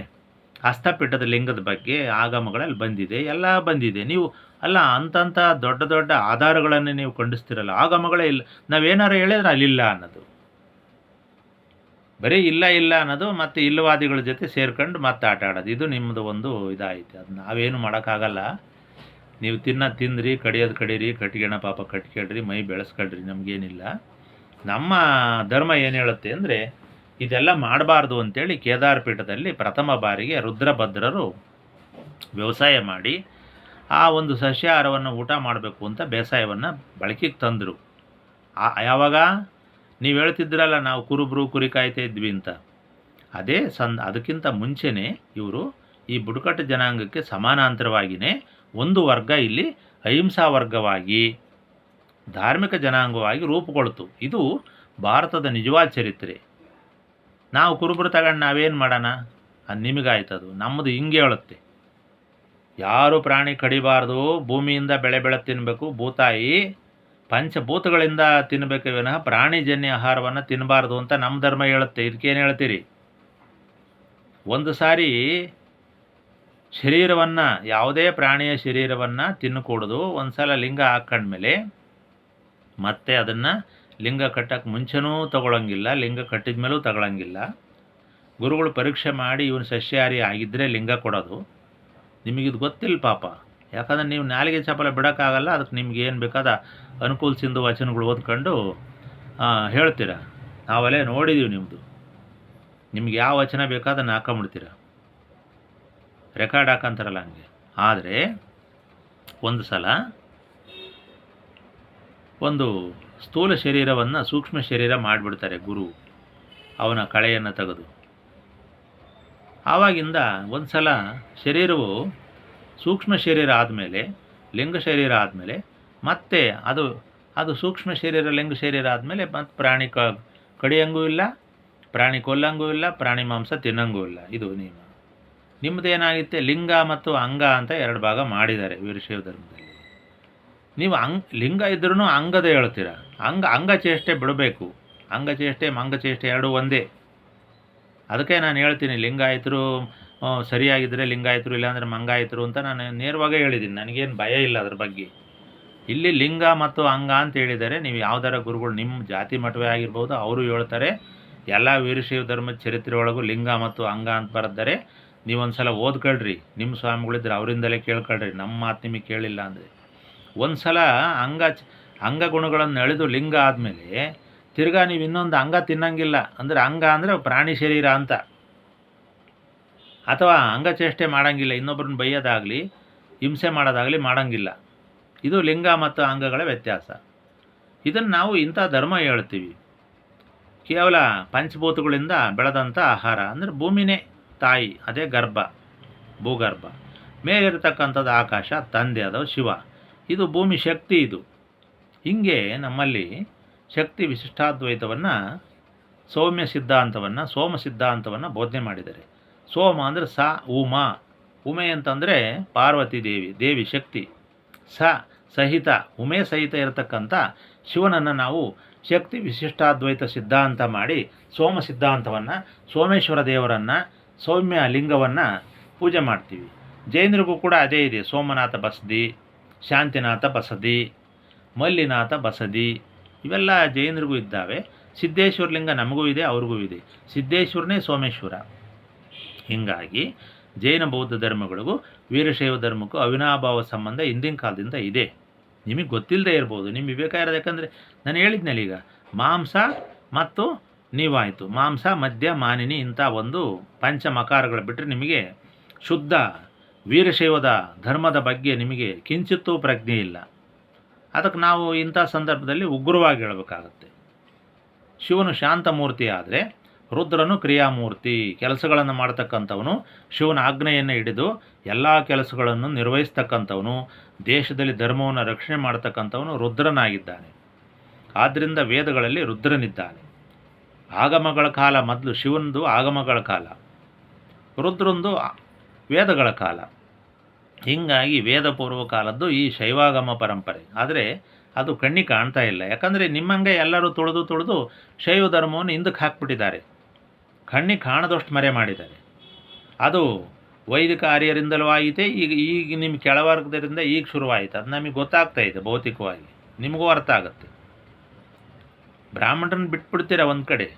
ಹಸ್ತಪೀಠದ ಲಿಂಗದ ಬಗ್ಗೆ ಆಗಮಗಳಲ್ಲಿ ಬಂದಿದೆ, ಎಲ್ಲ ಬಂದಿದೆ. ನೀವು ಅಲ್ಲ ಅಂತಂಥ ದೊಡ್ಡ ದೊಡ್ಡ ಆಧಾರಗಳನ್ನು ನೀವು ಖಂಡಿಸ್ತಿರಲ್ಲ, ಆಗಮಗಳೇ ಇಲ್ಲ. ನಾವೇನಾರು ಹೇಳಿದ್ರೆ ಅಲ್ಲಿಲ್ಲ ಅನ್ನೋದು, ಬರೀ ಇಲ್ಲ ಇಲ್ಲ ಅನ್ನೋದು, ಮತ್ತು ಇಲ್ಲವಾದಿಗಳ ಜೊತೆ ಸೇರ್ಕೊಂಡು ಮತ್ತೆ ಆಟ ಆಡೋದು. ಇದು ನಿಮ್ಮದು ಒಂದು ಇದಾಯಿತು. ಅದು ನಾವೇನು ಮಾಡೋಕ್ಕಾಗಲ್ಲ. ನೀವು ತಿಂದ್ರಿ, ಕಡಿಯೋದು ಕಡೀರಿ, ಕಟ್ಗೆಣ ಪಾಪ ಕಟ್ಕೊಳ್ರಿ, ಮೈ ಬೆಳೆಸ್ಕೊಳ್ರಿ, ನಮಗೇನಿಲ್ಲ. ನಮ್ಮ ಧರ್ಮ ಏನು ಹೇಳುತ್ತೆ ಅಂದರೆ ಇದೆಲ್ಲ ಮಾಡಬಾರ್ದು ಅಂತೇಳಿ ಕೇದಾರ ಪೀಠದಲ್ಲಿ ಪ್ರಥಮ ಬಾರಿಗೆ ರುದ್ರಭದ್ರರು ವ್ಯವಸಾಯ ಮಾಡಿ ಆ ಒಂದು ಸಸ್ಯಾಹಾರವನ್ನು ಊಟ ಮಾಡಬೇಕು ಅಂತ ಬೇಸಾಯವನ್ನು ಬಳಕೆಗೆ ತಂದರು. ಯಾವಾಗ ನೀವು ಹೇಳ್ತಿದ್ರಲ್ಲ ನಾವು ಕುರುಬರು ಕುರಿ ಕಾಯ್ತಾ ಇದ್ವಿ ಅಂತ, ಅದೇ ಅದಕ್ಕಿಂತ ಮುಂಚೆನೇ ಇವರು ಈ ಬುಡಕಟ್ಟು ಜನಾಂಗಕ್ಕೆ ಸಮಾನಾಂತರವಾಗಿಯೇ ಒಂದು ವರ್ಗ ಇಲ್ಲಿ ಅಹಿಂಸಾ ವರ್ಗವಾಗಿ ಧಾರ್ಮಿಕ ಜನಾಂಗವಾಗಿ ರೂಪುಗೊಳ್ತು. ಇದು ಭಾರತದ ನಿಜವಾದ ಚರಿತ್ರೆ. ನಾವು ಕುರುಬರು ತಗೊಂಡು ನಾವೇನು ಮಾಡೋಣ? ಅದು ನಿಮಗಾಯ್ತದು. ನಮ್ಮದು ಹಿಂಗೆ ಹೇಳುತ್ತೆ, ಯಾರು ಪ್ರಾಣಿ ಕಡಿಬಾರ್ದು, ಭೂಮಿಯಿಂದ ಬೆಳೆ ತಿನ್ನಬೇಕು, ಭೂತಾಯಿ ಪಂಚಭೂತಗಳಿಂದ ತಿನ್ನಬೇಕೆ ವಿನಃ ಪ್ರಾಣಿಜನ್ಯ ಆಹಾರವನ್ನು ತಿನ್ನಬಾರ್ದು ಅಂತ ನಮ್ಮ ಧರ್ಮ ಹೇಳುತ್ತೆ. ಇದಕ್ಕೇನು ಹೇಳ್ತೀರಿ? ಒಂದು ಸಾರಿ ಶರೀರವನ್ನು, ಯಾವುದೇ ಪ್ರಾಣಿಯ ಶರೀರವನ್ನು ತಿನ್ನಕೂಡದು. ಒಂದು ಸಲ ಲಿಂಗ ಹಾಕೊಂಡ್ಮೇಲೆ ಮತ್ತೆ ಅದನ್ನು ಲಿಂಗ ಕಟ್ಟಕ್ಕೆ ಮುಂಚೆನೂ ತಗೊಳ್ಳೋಂಗಿಲ್ಲ, ಲಿಂಗ ಕಟ್ಟಿದ ಮೇಲೂ ತಗೊಳ್ಳೋಂಗಿಲ್ಲ. ಗುರುಗಳು ಪರೀಕ್ಷೆ ಮಾಡಿ ಇವನು ಸಸ್ಯಾಹಾರಿ ಆಗಿದ್ದರೆ ಲಿಂಗ ಕೊಡೋದು. ನಿಮಗಿದು ಗೊತ್ತಿಲ್ಲ ಪಾಪ, ಯಾಕಂದರೆ ನೀವು ನಾಲಿಗೆ ಚಪಲ ಬಿಡೋಕ್ಕಾಗಲ್ಲ. ಅದಕ್ಕೆ ನಿಮ್ಗೆ ಏನು ಬೇಕಾದ ಅನುಕೂಲ ಸಿಂಧು ವಚನಗಳು ಓದ್ಕೊಂಡು ಹೇಳ್ತೀರ. ನಾವಲ್ಲೇ ನೋಡಿದ್ದೀವಿ ನಿಮ್ಮದು. ನಿಮ್ಗೆ ಯಾವ ವಚನ ಬೇಕಾದನ್ನು ಹಾಕೊಂಬಿಡ್ತೀರ, ರೆಕಾರ್ಡ್ ಹಾಕಂತಾರಲ್ಲ ಹಂಗೆ. ಆದರೆ ಒಂದು ಸಲ ಒಂದು ಸ್ಥೂಲ ಶರೀರವನ್ನು ಸೂಕ್ಷ್ಮ ಶರೀರ ಮಾಡಿಬಿಡ್ತಾರೆ ಗುರು, ಅವನ ಕಳೆಯನ್ನು ತೆಗೆದು. ಆವಾಗಿಂದ ಒಂದು ಸಲ ಶರೀರವು ಸೂಕ್ಷ್ಮ ಶರೀರ ಆದಮೇಲೆ, ಲಿಂಗ ಶರೀರ ಆದಮೇಲೆ, ಮತ್ತೆ ಅದು ಸೂಕ್ಷ್ಮ ಶರೀರ ಲಿಂಗ ಶರೀರ ಆದಮೇಲೆ ಮತ್ತು ಪ್ರಾಣಿ ಕಡಿಯಂಗೂ ಇಲ್ಲ, ಪ್ರಾಣಿ ಕೊಲ್ಲಂಗೂ ಇಲ್ಲ, ಪ್ರಾಣಿ ಮಾಂಸ ತಿನ್ನಂಗೂ ಇಲ್ಲ. ಇದು ನಿಯಮ. ನಿಮ್ಮದೇನಾಗುತ್ತೆ, ಲಿಂಗ ಮತ್ತು ಅಂಗ ಅಂತ ಎರಡು ಭಾಗ ಮಾಡಿದ್ದಾರೆ ವೀರಶೈವ ಧರ್ಮದಲ್ಲಿ. ನೀವು ಲಿಂಗ ಇದ್ರೂ ಅಂಗದ ಹೇಳ್ತೀರ. ಅಂಗಚೇಷ್ಟೆ ಬಿಡಬೇಕು. ಅಂಗಚೇಷ್ಟೆ ಮಂಗಚೇಷ್ಟೆ ಎರಡೂ ಒಂದೇ. ಅದಕ್ಕೆ ನಾನು ಹೇಳ್ತೀನಿ, ಲಿಂಗಾಯತರು ಸರಿಯಾಗಿದ್ದರೆ ಲಿಂಗಾಯತರು, ಇಲ್ಲಾಂದರೆ ಮಂಗಾಯತರು ಅಂತ ನಾನು ನೇರವಾಗೇ ಹೇಳಿದ್ದೀನಿ. ನನಗೇನು ಭಯ ಇಲ್ಲ ಅದ್ರ ಬಗ್ಗೆ. ಇಲ್ಲಿ ಲಿಂಗ ಮತ್ತು ಅಂಗ ಅಂತ ಹೇಳಿದರೆ, ನೀವು ಯಾವ್ದಾರ ಗುರುಗಳು ನಿಮ್ಮ ಜಾತಿ ಮಠವೇ ಆಗಿರ್ಬೋದು, ಅವರು ಹೇಳ್ತಾರೆ. ಎಲ್ಲ ವೀರಶೈವ ಧರ್ಮದ ಚರಿತ್ರೆ ಒಳಗೂ ಲಿಂಗ ಮತ್ತು ಅಂಗ ಅಂತ ಬರೆದರೆ. ನೀವೊಂದು ಸಲ ಓದ್ಕೊಳ್ರಿ, ನಿಮ್ಮ ಸ್ವಾಮಿಗಳಿದ್ರೆ ಅವರಿಂದಲೇ ಕೇಳ್ಕೊಳ್ರಿ, ನಮ್ಮ ಮಾತು ನಿಮಗೆ ಕೇಳಿಲ್ಲ ಅಂದರೆ. ಒಂದು ಸಲ ಅಂಗಗುಣಗಳನ್ನು ಎಳೆದು ಲಿಂಗ ಆದಮೇಲೆ ತಿರ್ಗಾ ನೀವು ಇನ್ನೊಂದು ಅಂಗ ತಿನ್ನಂಗಿಲ್ಲ. ಅಂದರೆ ಅಂಗ ಅಂದರೆ ಪ್ರಾಣಿ ಶರೀರ ಅಂತ. ಅಥವಾ ಅಂಗಚೇಷ್ಟೆ ಮಾಡೋಂಗಿಲ್ಲ, ಇನ್ನೊಬ್ಬರನ್ನ ಬೈಯೋದಾಗಲಿ ಹಿಂಸೆ ಮಾಡೋದಾಗಲಿ ಮಾಡೋಂಗಿಲ್ಲ. ಇದು ಲಿಂಗ ಮತ್ತು ಅಂಗಗಳ ವ್ಯತ್ಯಾಸ. ಇದನ್ನು ನಾವು ಇಂಥ ಧರ್ಮ ಹೇಳ್ತೀವಿ. ಕೇವಲ ಪಂಚಭೂತಗಳಿಂದ ಬೆಳೆದಂಥ ಆಹಾರ ಅಂದರೆ ಭೂಮಿನೇ ತಾಯಿ, ಅದೇ ಗರ್ಭ, ಭೂಗರ್ಭ. ಮೇಲಿರತಕ್ಕಂಥದ್ದು ಆಕಾಶ, ತಂದೆ ಅದು ಶಿವ. ಇದು ಭೂಮಿ ಶಕ್ತಿ. ಇದು ಹೀಗೆ ನಮ್ಮಲ್ಲಿ ಶಕ್ತಿ ವಿಶಿಷ್ಟಾದ್ವೈತವನ್ನು, ಸೌಮ್ಯ ಸಿದ್ಧಾಂತವನ್ನು, ಸೋಮ ಸಿದ್ಧಾಂತವನ್ನು ಬೋಧನೆ ಮಾಡಿದ್ದಾರೆ. ಸೋಮ ಅಂದರೆ ಉಮೆ ಅಂತಂದರೆ ಪಾರ್ವತಿ ದೇವಿ ಶಕ್ತಿ. ಸಹಿತ ಉಮೆ ಸಹಿತ ಇರತಕ್ಕಂಥ ಶಿವನನ್ನು ನಾವು ಶಕ್ತಿ ವಿಶಿಷ್ಟಾದ್ವೈತ ಸಿದ್ಧಾಂತ ಮಾಡಿ ಸೋಮ ಸಿದ್ಧಾಂತವನ್ನು, ಸೋಮೇಶ್ವರ ದೇವರನ್ನು, ಸೌಮ್ಯ ಲಿಂಗವನ್ನು ಪೂಜೆ ಮಾಡ್ತೀವಿ. ಜೈನರಿಗೂ ಕೂಡ ಅದೇ ಇದೆ. ಸೋಮನಾಥ ಬಸದಿ, ಶಾಂತಿನಾಥ ಬಸದಿ, ಮಲ್ಲಿನಾಥ ಬಸದಿ, ಇವೆಲ್ಲ ಜೈನರಿಗೂ ಇದ್ದಾವೆ. ಸಿದ್ದೇಶ್ವರ ಲಿಂಗ ನಮಗೂ ಇದೆ, ಅವ್ರಿಗೂ ಇದೆ. ಸಿದ್ದೇಶ್ವರನೇ ಸೋಮೇಶ್ವರ. ಹೀಗಾಗಿ ಜೈನ ಬೌದ್ಧ ಧರ್ಮಗಳಿಗೂ ವೀರಶೈವ ಧರ್ಮಕ್ಕೂ ಅವಿನಾಭಾವ ಸಂಬಂಧ ಹಿಂದಿನ ಕಾಲದಿಂದ ಇದೆ. ನಿಮಗೆ ಗೊತ್ತಿಲ್ಲದೆ ಇರ್ಬೋದು, ನಿಮಗೆ ಬೇಕಾಗಿರೋದು. ಯಾಕಂದರೆ ನಾನು ಹೇಳಿದ್ನಲ್ಲ ಈಗ, ಮಾಂಸ ಮತ್ತು ನೀವಾಯಿತು, ಮಾಂಸ ಮದ್ಯ ಮಾನಿನಿ ಇಂಥ ಒಂದು ಪಂಚಮಕಾರಗಳು ಬಿಟ್ಟರೆ ನಿಮಗೆ ಶುದ್ಧ ವೀರಶೈವದ ಧರ್ಮದ ಬಗ್ಗೆ ನಿಮಗೆ ಕಿಂಚಿತ್ತೂ ಪ್ರಜ್ಞೆ ಇಲ್ಲ. ಅದಕ್ಕೆ ನಾವು ಇಂಥ ಸಂದರ್ಭದಲ್ಲಿ ಉಗ್ರವಾಗಿ ಹೇಳಬೇಕಾಗತ್ತೆ. ಶಿವನು ಶಾಂತಮೂರ್ತಿ ಆದರೆ ರುದ್ರನು ಕ್ರಿಯಾಮೂರ್ತಿ. ಕೆಲಸಗಳನ್ನು ಮಾಡ್ತಕ್ಕಂಥವನು, ಶಿವನ ಆಜ್ಞೆಯನ್ನು ಹಿಡಿದು ಎಲ್ಲ ಕೆಲಸಗಳನ್ನು ನಿರ್ವಹಿಸ್ತಕ್ಕಂಥವನು, ದೇಶದಲ್ಲಿ ಧರ್ಮವನ್ನು ರಕ್ಷಣೆ ಮಾಡ್ತಕ್ಕಂಥವನು ರುದ್ರನಾಗಿದ್ದಾನೆ. ಆದ್ದರಿಂದ ವೇದಗಳಲ್ಲಿ ರುದ್ರನಿದ್ದಾನೆ. ಆಗಮಗಳ ಕಾಲ ಮೊದಲು ಶಿವನದು ಆಗಮಗಳ ಕಾಲ, ರುದ್ರಂದು ವೇದಗಳ ಕಾಲ. ಹೀಗಾಗಿ ವೇದ ಪೂರ್ವ ಕಾಲದ್ದು ಈ ಶೈವಾಗಮ ಪರಂಪರೆ. ಆದರೆ ಅದು ಕಣ್ಣಿಗೆ ಕಾಣ್ತಾ ಇಲ್ಲ. ಯಾಕಂದರೆ ನಿಮ್ಮಂಗೆ ಎಲ್ಲರೂ ತುಳಿದು ಶೈವ ಧರ್ಮವನ್ನು ಹಿಂದಕ್ಕೆ ಹಾಕ್ಬಿಟ್ಟಿದ್ದಾರೆ. ಕಣ್ಣಿಗೆ ಕಾಣದಷ್ಟು ಮರೆ ಮಾಡಿದ್ದಾರೆ. ಅದು ವೈದಿಕ ಆರ್ಯರಿಂದಲೂ ಆಯಿತೆ, ಈಗ ನಿಮ್ಮ ಕೆಳವರ್ಗದಿಂದ ಈಗ ಶುರುವಾಯಿತು. ಅದು ನಮಗೆ ಗೊತ್ತಾಗ್ತಾ ಇದೆ ಭೌತಿಕವಾಗಿ, ನಿಮಗೂ ಅರ್ಥ ಆಗುತ್ತೆ. ಬ್ರಾಹ್ಮಣರನ್ನ ಬಿಟ್ಬಿಡ್ತೀರ ಒಂದು ಕಡೆ,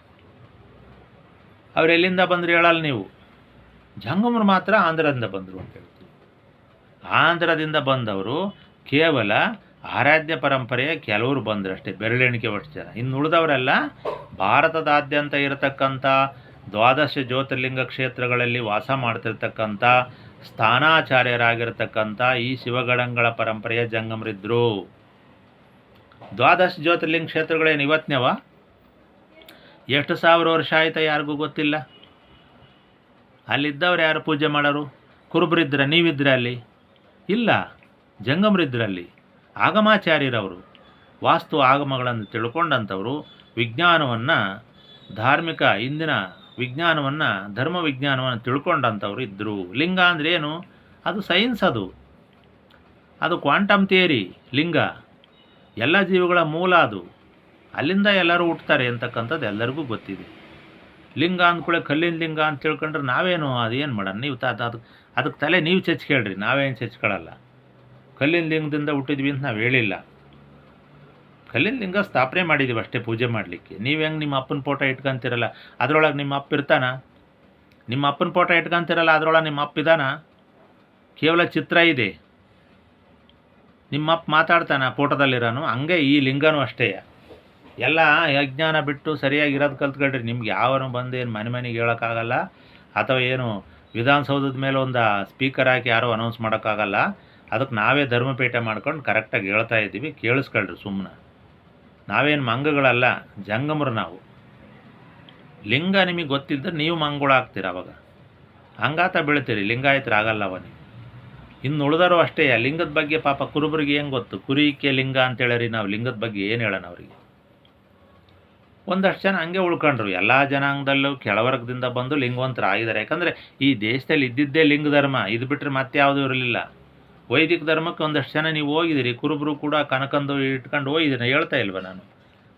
ಅವ್ರು ಎಲ್ಲಿಂದ ಬಂದರು ಹೇಳಲ್ಲ ನೀವು. ಜಂಗಮರು ಮಾತ್ರ ಆಂಧ್ರದಿಂದ ಬಂದರು ಅಂತ ಹೇಳ್ತೀವಿ. ಆಂಧ್ರದಿಂದ ಬಂದವರು ಕೇವಲ ಆರಾಧ್ಯ ಪರಂಪರೆಯ ಕೆಲವರು ಬಂದರು ಅಷ್ಟೇ, ಬೆರಳೆಣಿಕೆ ಅಷ್ಟು ಜನ. ಇನ್ನು ಉಳಿದವರೆಲ್ಲ ಭಾರತದಾದ್ಯಂತ ಇರತಕ್ಕಂಥ 12 ಜ್ಯೋತಿರ್ಲಿಂಗ ಕ್ಷೇತ್ರಗಳಲ್ಲಿ ವಾಸ ಮಾಡ್ತಿರ್ತಕ್ಕಂಥ ಸ್ಥಾನಾಚಾರ್ಯರಾಗಿರ್ತಕ್ಕಂಥ ಈ ಶಿವಗಣಗಳ ಪರಂಪರೆಯ ಜಂಗಮರಿದ್ದರು. 12 ಜ್ಯೋತಿರ್ಲಿಂಗ ಕ್ಷೇತ್ರಗಳೇನು ಇವತ್ತಿನವ? ಎಷ್ಟು ಸಾವಿರ ವರ್ಷ ಆಯ್ತಾ ಯಾರಿಗೂ ಗೊತ್ತಿಲ್ಲ. ಅಲ್ಲಿದ್ದವ್ರು ಯಾರು ಪೂಜೆ ಮಾಡೋರು? ಕುರುಬರಿದ್ರ? ನೀವಿದ್ರ ಅಲ್ಲಿ? ಇಲ್ಲ, ಜಂಗಮರಿದ್ರಲ್ಲಿ. ಆಗಮಾಚಾರ್ಯರವರು ವಾಸ್ತು ಆಗಮಗಳನ್ನು ತಿಳ್ಕೊಂಡಂಥವರು, ವಿಜ್ಞಾನವನ್ನು, ಧಾರ್ಮಿಕ ಇಂದಿನ ವಿಜ್ಞಾನವನ್ನು, ಧರ್ಮ ವಿಜ್ಞಾನವನ್ನು ತಿಳ್ಕೊಂಡಂಥವ್ರು ಇದ್ದರು. ಲಿಂಗ ಅಂದರೆ ಏನು? ಅದು ಸೈನ್ಸ್, ಅದು ಕ್ವಾಂಟಮ್ ಥಿಯರಿ. ಲಿಂಗ ಎಲ್ಲ ಜೀವಿಗಳ ಮೂಲ, ಅದು ಅಲ್ಲಿಂದ ಎಲ್ಲರೂ ಹುಟ್ಟುತ್ತಾರೆ ಅಂತಕ್ಕಂಥದ್ದು ಎಲ್ಲರಿಗೂ ಗೊತ್ತಿದೆ. ಲಿಂಗ ಅಂದ್ಕೊಳ್ಳೆ ಕಲ್ಲಿನ ಲಿಂಗ ಅಂತ ತಿಳ್ಕೊಂಡ್ರೆ ನಾವೇನು ಅದೇನು ಮಾಡೋಣ? ನೀವು ಅದಕ್ಕೆ ತಲೆ ನೀವು ಚಚ್ಕೇಳ್ರಿ, ನಾವೇನು ಚಚ್ಕೊಳ್ಳಲ್ಲ. ಕಲ್ಲಿನ ಲಿಂಗದಿಂದ ಹುಟ್ಟಿದ್ವಿ ಅಂತ ನಾವು ಹೇಳಿಲ್ಲ. ಕಲ್ಲಿನ ಲಿಂಗ ಸ್ಥಾಪನೆ ಮಾಡಿದ್ದೀವಿ ಅಷ್ಟೇ ಪೂಜೆ ಮಾಡಲಿಕ್ಕೆ. ನೀವು ಹೆಂಗೆ ನಿಮ್ಮ ಅಪ್ಪನ ಫೋಟೋ ಇಟ್ಕೊಂತೀರಲ್ಲ, ಅದರೊಳಗೆ ನಿಮ್ಮ ಅಪ್ಪ ಇರ್ತಾನ? ನಿಮ್ಮ ಅಪ್ಪನ ಫೋಟೋ ಇಟ್ಕೊಂತೀರಲ್ಲ, ಅದರೊಳಗೆ ನಿಮ್ಮ ಅಪ್ಪ ಇದ್ದಾನ? ಕೇವಲ ಚಿತ್ರ ಇದೆ. ನಿಮ್ಮ ಅಪ್ಪ ಮಾತಾಡ್ತಾನ ಫೋಟೋದಲ್ಲಿರೋನು? ಹಂಗೆ ಈ ಲಿಂಗನೂ ಅಷ್ಟೇ. ಎಲ್ಲ ಅಜ್ಞಾನ ಬಿಟ್ಟು ಸರಿಯಾಗಿರೋದು ಕಲ್ತ್ಕೊಳ್ರಿ. ನಿಮ್ಗೆ ಯಾವನು ಬಂದು ಏನು ಮನೆಗೆ ಹೇಳೋಕ್ಕಾಗಲ್ಲ, ಅಥವಾ ಏನು ವಿಧಾನಸೌಧದ ಮೇಲೆ ಒಂದು ಸ್ಪೀಕರ್ ಹಾಕಿ ಯಾರೂ ಅನೌನ್ಸ್ ಮಾಡೋಕ್ಕಾಗಲ್ಲ. ಅದಕ್ಕೆ ನಾವೇ ಧರ್ಮಪೀಠ ಮಾಡ್ಕೊಂಡು ಕರೆಕ್ಟಾಗಿ ಹೇಳ್ತಾ ಇದ್ದೀವಿ, ಕೇಳಿಸ್ಕೊಳ್ರಿ ಸುಮ್ಮನೆ. ನಾವೇನು ಮಂಗಗಳಲ್ಲ, ಜಂಗಮರು ನಾವು. ಲಿಂಗ ನಿಮಗೆ ಗೊತ್ತಿದ್ದರೆ ನೀವು ಮಂಗಳಾಗ್ತೀರ. ಅವಾಗ ಹಂಗಾತ ಬೀಳ್ತೀರಿ, ಲಿಂಗಾಯತರಾಗಲ್ಲ ಅವನಿಗೆ. ಇನ್ನು ಉಳಿದಾರು ಅಷ್ಟೇ. ಲಿಂಗದ ಬಗ್ಗೆ ಪಾಪ ಕುರುಬರಿಗೆ ಏನು ಗೊತ್ತು? ಕುರಿಕೆ ಲಿಂಗ ಅಂತೇಳಿ ನಾವು ಲಿಂಗದ ಬಗ್ಗೆ ಏನು ಹೇಳೋಣ ಅವರಿಗೆ? ಒಂದಷ್ಟು ಜನ ಹಂಗೆ ಉಳ್ಕೊಂಡ್ರು. ಎಲ್ಲ ಜನಾಂಗದಲ್ಲೂ ಕೆಳವರ್ಗದಿಂದ ಬಂದು ಲಿಂಗವಂತರು ಆಗಿದ್ದಾರೆ. ಯಾಕಂದರೆ ಈ ದೇಶದಲ್ಲಿ ಇದ್ದಿದ್ದೇ ಲಿಂಗ ಧರ್ಮ, ಇದು ಬಿಟ್ಟರೆ ಮತ್ತೆ ಯಾವುದೂ ಇರಲಿಲ್ಲ. ವೈದಿಕ ಧರ್ಮಕ್ಕೆ ಒಂದಷ್ಟು ಜನ ನೀವು ಹೋಗಿದ್ದೀರಿ. ಕುರುಬರು ಕೂಡ ಕನಕಂದು ಇಟ್ಕೊಂಡು ಹೋಗಿದ್ದೀನಿ, ಹೇಳ್ತಾ ಇಲ್ವ ನಾನು?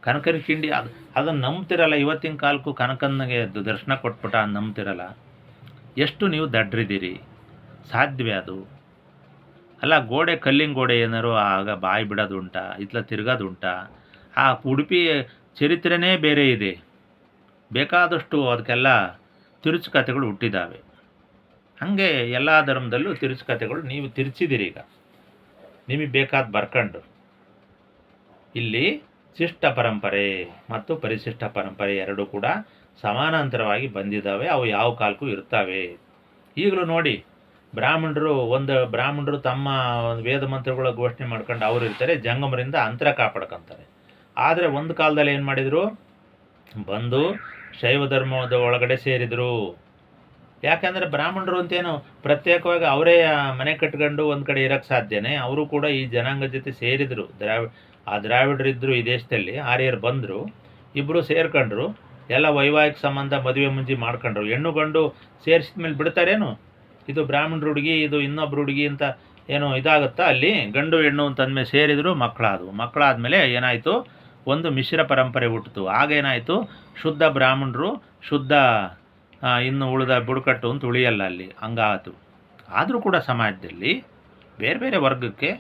ಕನಕನ ಕಿಂಡಿ ಅದನ್ನು ನಂಬ್ತಿರಲ್ಲ. ಇವತ್ತಿನ ಕಾಲಕ್ಕೂ ಕನಕನಿಗೆ ದರ್ಶನ ಕೊಟ್ಬಿಟ್ಟ ಅಂತ ನಂಬ್ತಿರಲ್ಲ. ಎಷ್ಟು ನೀವು ದಡ್ರಿದ್ದೀರಿ? ಸಾಧ್ಯವೇ ಅದು? ಅಲ್ಲ, ಗೋಡೆ ಕಲ್ಲಿನ ಗೋಡೆ ಏನಾರು ಆಗ ಬಾಯಿ ಬಿಡೋದುಂಟಾ? ಇತ್ಲ ತಿರ್ಗೋದುಂಟಾ? ಆ ಉಡುಪಿ ಚರಿತ್ರೆನೇ ಬೇರೆ ಇದೆ. ಬೇಕಾದಷ್ಟು ಅದಕ್ಕೆಲ್ಲ ತಿರುಚು ಕಥೆಗಳು ಹುಟ್ಟಿದ್ದಾವೆ. ಹಾಗೆ ಎಲ್ಲ ಧರ್ಮದಲ್ಲೂ ತಿರುಚು ಕಥೆಗಳು ನೀವು ತಿರ್ಚಿದ್ದೀರಿ. ಈಗ ನಿಮಗೆ ಬೇಕಾದ ಬರ್ಕೊಂಡು ಇಲ್ಲಿ ಶಿಷ್ಟ ಪರಂಪರೆ ಮತ್ತು ಪರಿಶಿಷ್ಟ ಪರಂಪರೆ ಎರಡೂ ಕೂಡ ಸಮಾನಾಂತರವಾಗಿ ಬಂದಿದ್ದಾವೆ. ಅವು ಯಾವ ಕಾಲಕ್ಕೂ ಇರ್ತವೆ. ಈಗಲೂ ನೋಡಿ, ಬ್ರಾಹ್ಮಣರು ತಮ್ಮ ವೇದ ಮಂತ್ರಗಳ ಘೋಷಣೆ ಮಾಡ್ಕೊಂಡು ಅವ್ರು ಇರ್ತಾರೆ, ಜಂಗಮರಿಂದ ಅಂತರ ಕಾಪಾಡ್ಕೊತಾರೆ. ಆದರೆ ಒಂದು ಕಾಲದಲ್ಲಿ ಏನು ಮಾಡಿದರು? ಬಂದು ಶೈವ ಧರ್ಮದ ಒಳಗಡೆ ಸೇರಿದರು. ಯಾಕೆಂದರೆ ಬ್ರಾಹ್ಮಣರು ಅಂತೇನು ಪ್ರತ್ಯೇಕವಾಗಿ ಅವರೇ ಮನೆ ಕಟ್ಕೊಂಡು ಒಂದು ಕಡೆ ಇರೋಕ್ಕೆ ಸಾಧ್ಯನೇ? ಅವರು ಕೂಡ ಈ ಜನಾಂಗ ಜೊತೆ ಸೇರಿದರು. ದ್ರಾವಿಡರಿದ್ದರು ಈ ದೇಶದಲ್ಲಿ, ಆರ್ಯರು ಬಂದರು, ಇಬ್ಬರು ಸೇರ್ಕೊಂಡ್ರು. ಎಲ್ಲ ವೈವಾಹಿಕ ಸಂಬಂಧ, ಮದುವೆ ಮುಂಜಿ ಮಾಡ್ಕೊಂಡ್ರು. ಹೆಣ್ಣು ಗಂಡು ಸೇರಿಸಿದ ಮೇಲೆ ಬಿಡ್ತಾರೇನು? ಇದು ಬ್ರಾಹ್ಮಣರು ಹುಡುಗಿ, ಇದು ಇನ್ನೊಬ್ರು ಹುಡುಗಿ ಅಂತ ಏನು ಇದಾಗುತ್ತಾ? ಅಲ್ಲಿ ಗಂಡು ಹೆಣ್ಣು ಅಂತಂದಮೇಲೆ ಸೇರಿದರು, ಮಕ್ಕಳಾದಮೇಲೆ ಏನಾಯಿತು? ಒಂದು ಮಿಶ್ರ ಪರಂಪರೆ ಹುಟ್ಟಿತು. ಆಗೇನಾಯಿತು? ಶುದ್ಧ ಬ್ರಾಹ್ಮಣರು, ಶುದ್ಧ ಇನ್ನು ಉಳಿದ ಬುಡಕಟ್ಟು ಅಂತ ಉಳಿಯಲ್ಲ ಅಲ್ಲಿ, ಹಂಗಾಯಿತು. ಆದರೂ ಕೂಡ ಸಮಾಜದಲ್ಲಿ ಬೇರೆ ಬೇರೆ ವರ್ಗಕ್ಕೆ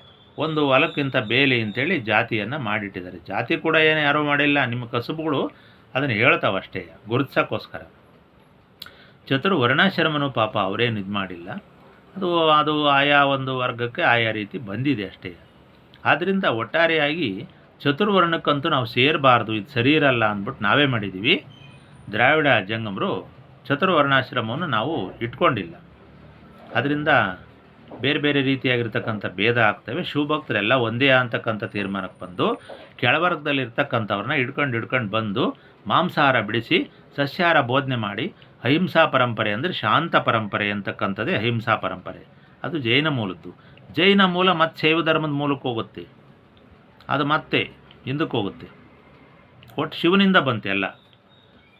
ಒಂದು ಹೊಲಕ್ಕಿಂತ ಬೇಲಿ ಅಂತೇಳಿ ಜಾತಿಯನ್ನು ಮಾಡಿಟ್ಟಿದ್ದಾರೆ. ಜಾತಿ ಕೂಡ ಏನು ಯಾರೂ ಮಾಡಿಲ್ಲ, ನಿಮ್ಮ ಕಸುಬುಗಳು ಅದನ್ನು ಹೇಳ್ತಾವಷ್ಟೇ, ಗುರುತಿಸೋಕ್ಕೋಸ್ಕರ. ಚತುರ್ವರ್ಣಾಶ್ರಮನೂ ಪಾಪ ಅವರೇನು ಇದು ಮಾಡಿಲ್ಲ. ಅದು ಆಯಾ ಒಂದು ವರ್ಗಕ್ಕೆ ಆಯಾ ರೀತಿ ಬಂದಿದೆ ಅಷ್ಟೇ. ಆದ್ದರಿಂದ ಒಟ್ಟಾರೆಯಾಗಿ ಚತುರ್ವರ್ಣಕ್ಕಂತೂ ನಾವು ಸೇರಬಾರ್ದು, ಇದು ಸರಿ ಇರಲ್ಲ ಅಂದ್ಬಿಟ್ಟು ನಾವೇ ಮಾಡಿದ್ದೀವಿ. ದ್ರಾವಿಡ ಜಂಗಮರು ಚತುರ್ವರ್ಣಾಶ್ರಮವನ್ನು ನಾವು ಇಟ್ಕೊಂಡಿಲ್ಲ. ಅದರಿಂದ ಬೇರೆ ಬೇರೆ ರೀತಿಯಾಗಿರ್ತಕ್ಕಂಥ ಭೇದ ಆಗ್ತವೆ. ಶಿವಭಕ್ತರೆಲ್ಲ ಒಂದೇ ಅಂತಕ್ಕಂಥ ತೀರ್ಮಾನಕ್ಕೆ ಬಂದು ಕೆಳವರ್ಗದಲ್ಲಿರ್ತಕ್ಕಂಥವ್ರನ್ನ ಹಿಡ್ಕೊಂಡು ಬಂದು ಮಾಂಸಾಹಾರ ಬಿಡಿಸಿ ಸಸ್ಯಾಹಾರ ಬೋಧನೆ ಮಾಡಿ ಅಹಿಂಸಾ ಪರಂಪರೆ ಅಂದರೆ ಶಾಂತ ಪರಂಪರೆ ಅಂತಕ್ಕಂಥದ್ದೇ ಅಹಿಂಸಾ ಪರಂಪರೆ. ಅದು ಜೈನ ಮೂಲದ್ದು. ಜೈನ ಮೂಲ ಮತ್ತು ಶೈವ ಧರ್ಮದ ಮೂಲಕ್ಕೆ ಹೋಗುತ್ತೆ, ಅದು ಮತ್ತೆ ಹಿಂದಕ್ಕೆ ಹೋಗುತ್ತೆ. ಒಟ್ಟು ಶಿವನಿಂದ ಬಂತು ಎಲ್ಲ.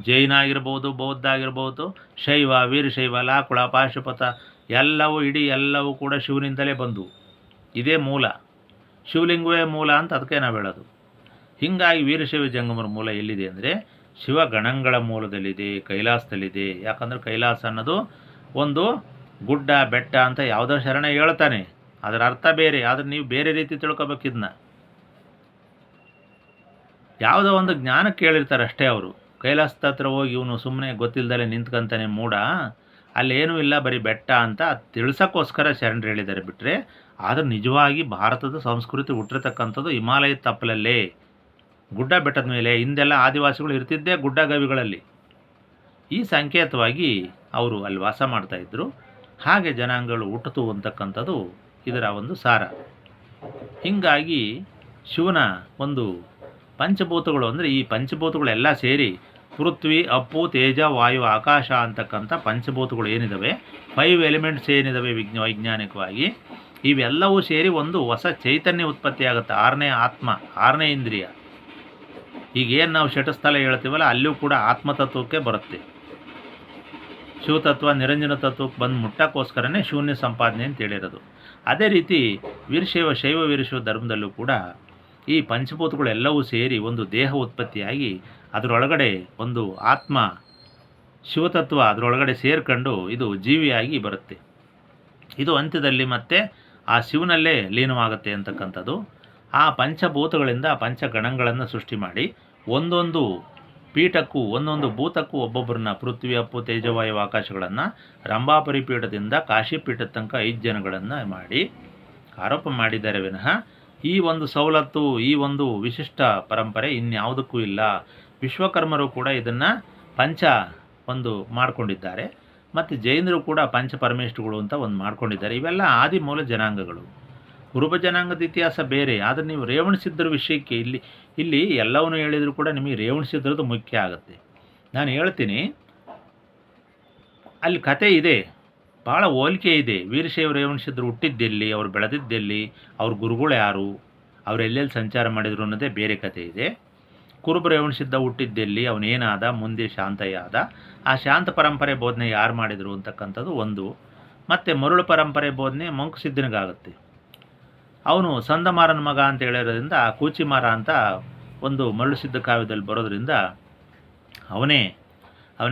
ಜೈನ ಆಗಿರ್ಬೋದು, ಬೌದ್ಧ ಆಗಿರ್ಬೋದು, ಶೈವ, ವೀರಶೈವ, ಲಾಕುಳ, ಪಾಶುಪತ ಎಲ್ಲವೂ ಕೂಡ ಶಿವನಿಂದಲೇ ಬಂದವು. ಇದೇ ಮೂಲ, ಶಿವಲಿಂಗವೇ ಮೂಲ ಅಂತ ಅದಕ್ಕೆ ನಾವು ಹೇಳೋದು. ಹೀಗಾಗಿ ವೀರಶೈವ ಜಂಗಮರ ಮೂಲ ಎಲ್ಲಿದೆ ಅಂದರೆ ಶಿವಗಣಗಳ ಮೂಲದಲ್ಲಿದೆ, ಕೈಲಾಸದಲ್ಲಿದೆ. ಯಾಕಂದರೆ ಕೈಲಾಸ ಅನ್ನೋದು ಒಂದು ಗುಡ್ಡ ಬೆಟ್ಟ ಅಂತ ಯಾವುದೋ ಶರಣ ಹೇಳ್ತಾನೆ, ಅದರ ಅರ್ಥ ಬೇರೆ. ಆದರೆ ನೀವು ಬೇರೆ ರೀತಿ ತಿಳ್ಕೊಬೇಕಿದ್ನ. ಯಾವುದೋ ಒಂದು ಜ್ಞಾನ ಕೇಳಿರ್ತಾರೆ ಅಷ್ಟೇ ಅವರು. ಕೈಲಾಸದ ಹತ್ರ ಹೋಗಿ ಇವನು ಸುಮ್ಮನೆ ಗೊತ್ತಿಲ್ಲದಲ್ಲೇ ನಿಂತ್ಕೊಂತಾನೆ ಮೂಡ, ಅಲ್ಲೇನೂ ಇಲ್ಲ ಬರೀ ಬೆಟ್ಟ ಅಂತ ತಿಳ್ಸೋಕ್ಕೋಸ್ಕರ ಶರಣರು ಹೇಳಿದ್ದಾರೆ ಬಿಟ್ಟರೆ, ಆದರೆ ನಿಜವಾಗಿ ಭಾರತದ ಸಂಸ್ಕೃತಿ ಹುಟ್ಟಿರ್ತಕ್ಕಂಥದ್ದು ಹಿಮಾಲಯದ ತಪ್ಪಲಲ್ಲೇ, ಗುಡ್ಡ ಬೆಟ್ಟದ ಮೇಲೆ. ಹಿಂದೆಲ್ಲ ಆದಿವಾಸಿಗಳು ಇರ್ತಿದ್ದೇ ಗುಡ್ಡ ಗವಿಗಳಲ್ಲಿ. ಈ ಸಂಕೇತವಾಗಿ ಅವರು ಅಲ್ಲಿ ವಾಸ ಮಾಡ್ತಾಯಿದ್ರು. ಹಾಗೆ ಜನಾಂಗಗಳು ಹುಟ್ಟಿತು ಅಂತಕ್ಕಂಥದ್ದು ಇದರ ಒಂದು ಸಾರ. ಹೀಗಾಗಿ ಶಿವನ ಒಂದು ಪಂಚಭೂತಗಳು ಅಂದರೆ ಈ ಪಂಚಭೂತಗಳೆಲ್ಲ ಸೇರಿ ಪೃಥ್ವಿ, ಅಪ್ಪು, ತೇಜ, ವಾಯು, ಆಕಾಶ ಅಂತಕ್ಕಂಥ ಪಂಚಭೂತಗಳು ಏನಿದ್ದಾವೆ, 5 ಎಲಿಮೆಂಟ್ಸ್ ಏನಿದ್ದಾವೆ ವೈಜ್ಞಾನಿಕವಾಗಿ, ಇವೆಲ್ಲವೂ ಸೇರಿ ಒಂದು ಹೊಸ ಚೈತನ್ಯ ಉತ್ಪತ್ತಿಯಾಗುತ್ತೆ. 6ನೇ ಆತ್ಮ, 6ನೇ ಇಂದ್ರಿಯ. ಈಗೇನು ನಾವು ಷಟಸ್ಥಲ ಹೇಳ್ತೀವಲ್ಲ, ಅಲ್ಲೂ ಕೂಡ ಆತ್ಮತತ್ವಕ್ಕೆ ಬರುತ್ತೆ. ಶಿವತತ್ವ ನಿರಂಜನ ತತ್ವಕ್ಕೆ ಬಂದು ಮುಟ್ಟಕ್ಕೋಸ್ಕರನೇ ಶೂನ್ಯ ಸಂಪಾದನೆ ಅಂತ ಹೇಳಿರೋದು. ಅದೇ ರೀತಿ ಶೈವ ವೀರಶೈವ ಧರ್ಮದಲ್ಲೂ ಕೂಡ ಈ ಪಂಚಭೂತಗಳೆಲ್ಲವೂ ಸೇರಿ ಒಂದು ದೇಹ ಉತ್ಪತ್ತಿಯಾಗಿ ಅದರೊಳಗಡೆ ಒಂದು ಆತ್ಮ ಶಿವತತ್ವ ಅದರೊಳಗಡೆ ಸೇರ್ಕೊಂಡು ಇದು ಜೀವಿಯಾಗಿ ಬರುತ್ತೆ. ಇದು ಅಂತ್ಯದಲ್ಲಿ ಮತ್ತೆ ಆ ಶಿವನಲ್ಲೇ ಲೀನವಾಗುತ್ತೆ ಅಂತಕ್ಕಂಥದ್ದು. ಆ ಪಂಚಭೂತಗಳಿಂದ ಪಂಚಗಣಗಳನ್ನು ಸೃಷ್ಟಿ ಮಾಡಿ ಒಂದೊಂದು ಪೀಠಕ್ಕೂ ಒಂದೊಂದು ಭೂತಕ್ಕೂ ಒಬ್ಬೊಬ್ಬರನ್ನ ಪೃಥ್ವಿ, ಅಪ್ಪು, ತೇಜವಾಯು, ಆಕಾಶಗಳನ್ನು ರಂಭಾಪುರಿ ಪೀಠದಿಂದ ಕಾಶಿ ಪೀಠದ ತನಕ 5 ಜನಗಳನ್ನು ಮಾಡಿ ಆರೋಪ ಮಾಡಿದ್ದಾರೆ ವಿನಃ ಈ ಒಂದು ಸವಲತ್ತು, ಈ ಒಂದು ವಿಶಿಷ್ಟ ಪರಂಪರೆ ಇನ್ಯಾವುದಕ್ಕೂ ಇಲ್ಲ. ವಿಶ್ವಕರ್ಮರು ಕೂಡ ಇದನ್ನು ಒಂದು ಮಾಡ್ಕೊಂಡಿದ್ದಾರೆ. ಮತ್ತು ಜೈನರು ಕೂಡ ಪಂಚಪರಮೇಶ್ವರಗಳು ಅಂತ ಒಂದು ಮಾಡ್ಕೊಂಡಿದ್ದಾರೆ. ಇವೆಲ್ಲ ಆದಿ ಮೂಲ ಜನಾಂಗಗಳು. ಕುರುಬ ಜನಾಂಗದ ಇತಿಹಾಸ ಬೇರೆ. ಆದರೆ ನೀವು ರೇವಣಸಿದ್ಧರ ವಿಷಯಕ್ಕೆ ಇಲ್ಲಿ ಎಲ್ಲವನ್ನೂ ಹೇಳಿದರೂ ಕೂಡ ನಿಮಗೆ ರೇವಣಸಿದ್ಧರದ್ದು ಮುಖ್ಯ ಆಗುತ್ತೆ. ನಾನು ಹೇಳ್ತೀನಿ, ಅಲ್ಲಿ ಕತೆ ಇದೆ, ಭಾಳ ಹೋಲಿಕೆ ಇದೆ. ವೀರಶೈವ ರೇವಣಸಿದ್ಧರು ಹುಟ್ಟಿದ್ದೆಲ್ಲಿ, ಅವ್ರು ಬೆಳೆದಿದ್ದೆಲ್ಲಿ, ಅವ್ರ ಗುರುಗಳು ಯಾರು, ಅವ್ರು ಎಲ್ಲೆಲ್ಲಿ ಸಂಚಾರ ಮಾಡಿದ್ರು ಅನ್ನೋದೇ ಬೇರೆ ಕತೆ ಇದೆ. ಕುರುಬ ರೇವಣಸಿದ್ಧ ಹುಟ್ಟಿದ್ದೆಲ್ಲಿ, ಅವನೇನಾದ, ಮುಂದೆ ಶಾಂತಯ್ಯ ಆದ, ಆ ಶಾಂತ ಪರಂಪರೆ ಬೋಧನೆ ಯಾರು ಮಾಡಿದರು ಅಂತಕ್ಕಂಥದ್ದು ಒಂದು. ಮತ್ತು ಮರುಳು ಪರಂಪರೆ ಬೋಧನೆ ಮಂಕುಸಿದ್ಧನಿಗಾಗುತ್ತೆ. ಅವನು ಸಂದಮಾರನ ಮಗ ಅಂತ ಹೇಳಿರೋದ್ರಿಂದ ಕೂಚಿಮಾರ ಅಂತ ಒಂದು ಮರುಳು ಸಿದ್ಧ ಕಾವ್ಯದಲ್ಲಿ ಬರೋದ್ರಿಂದ ಅವನ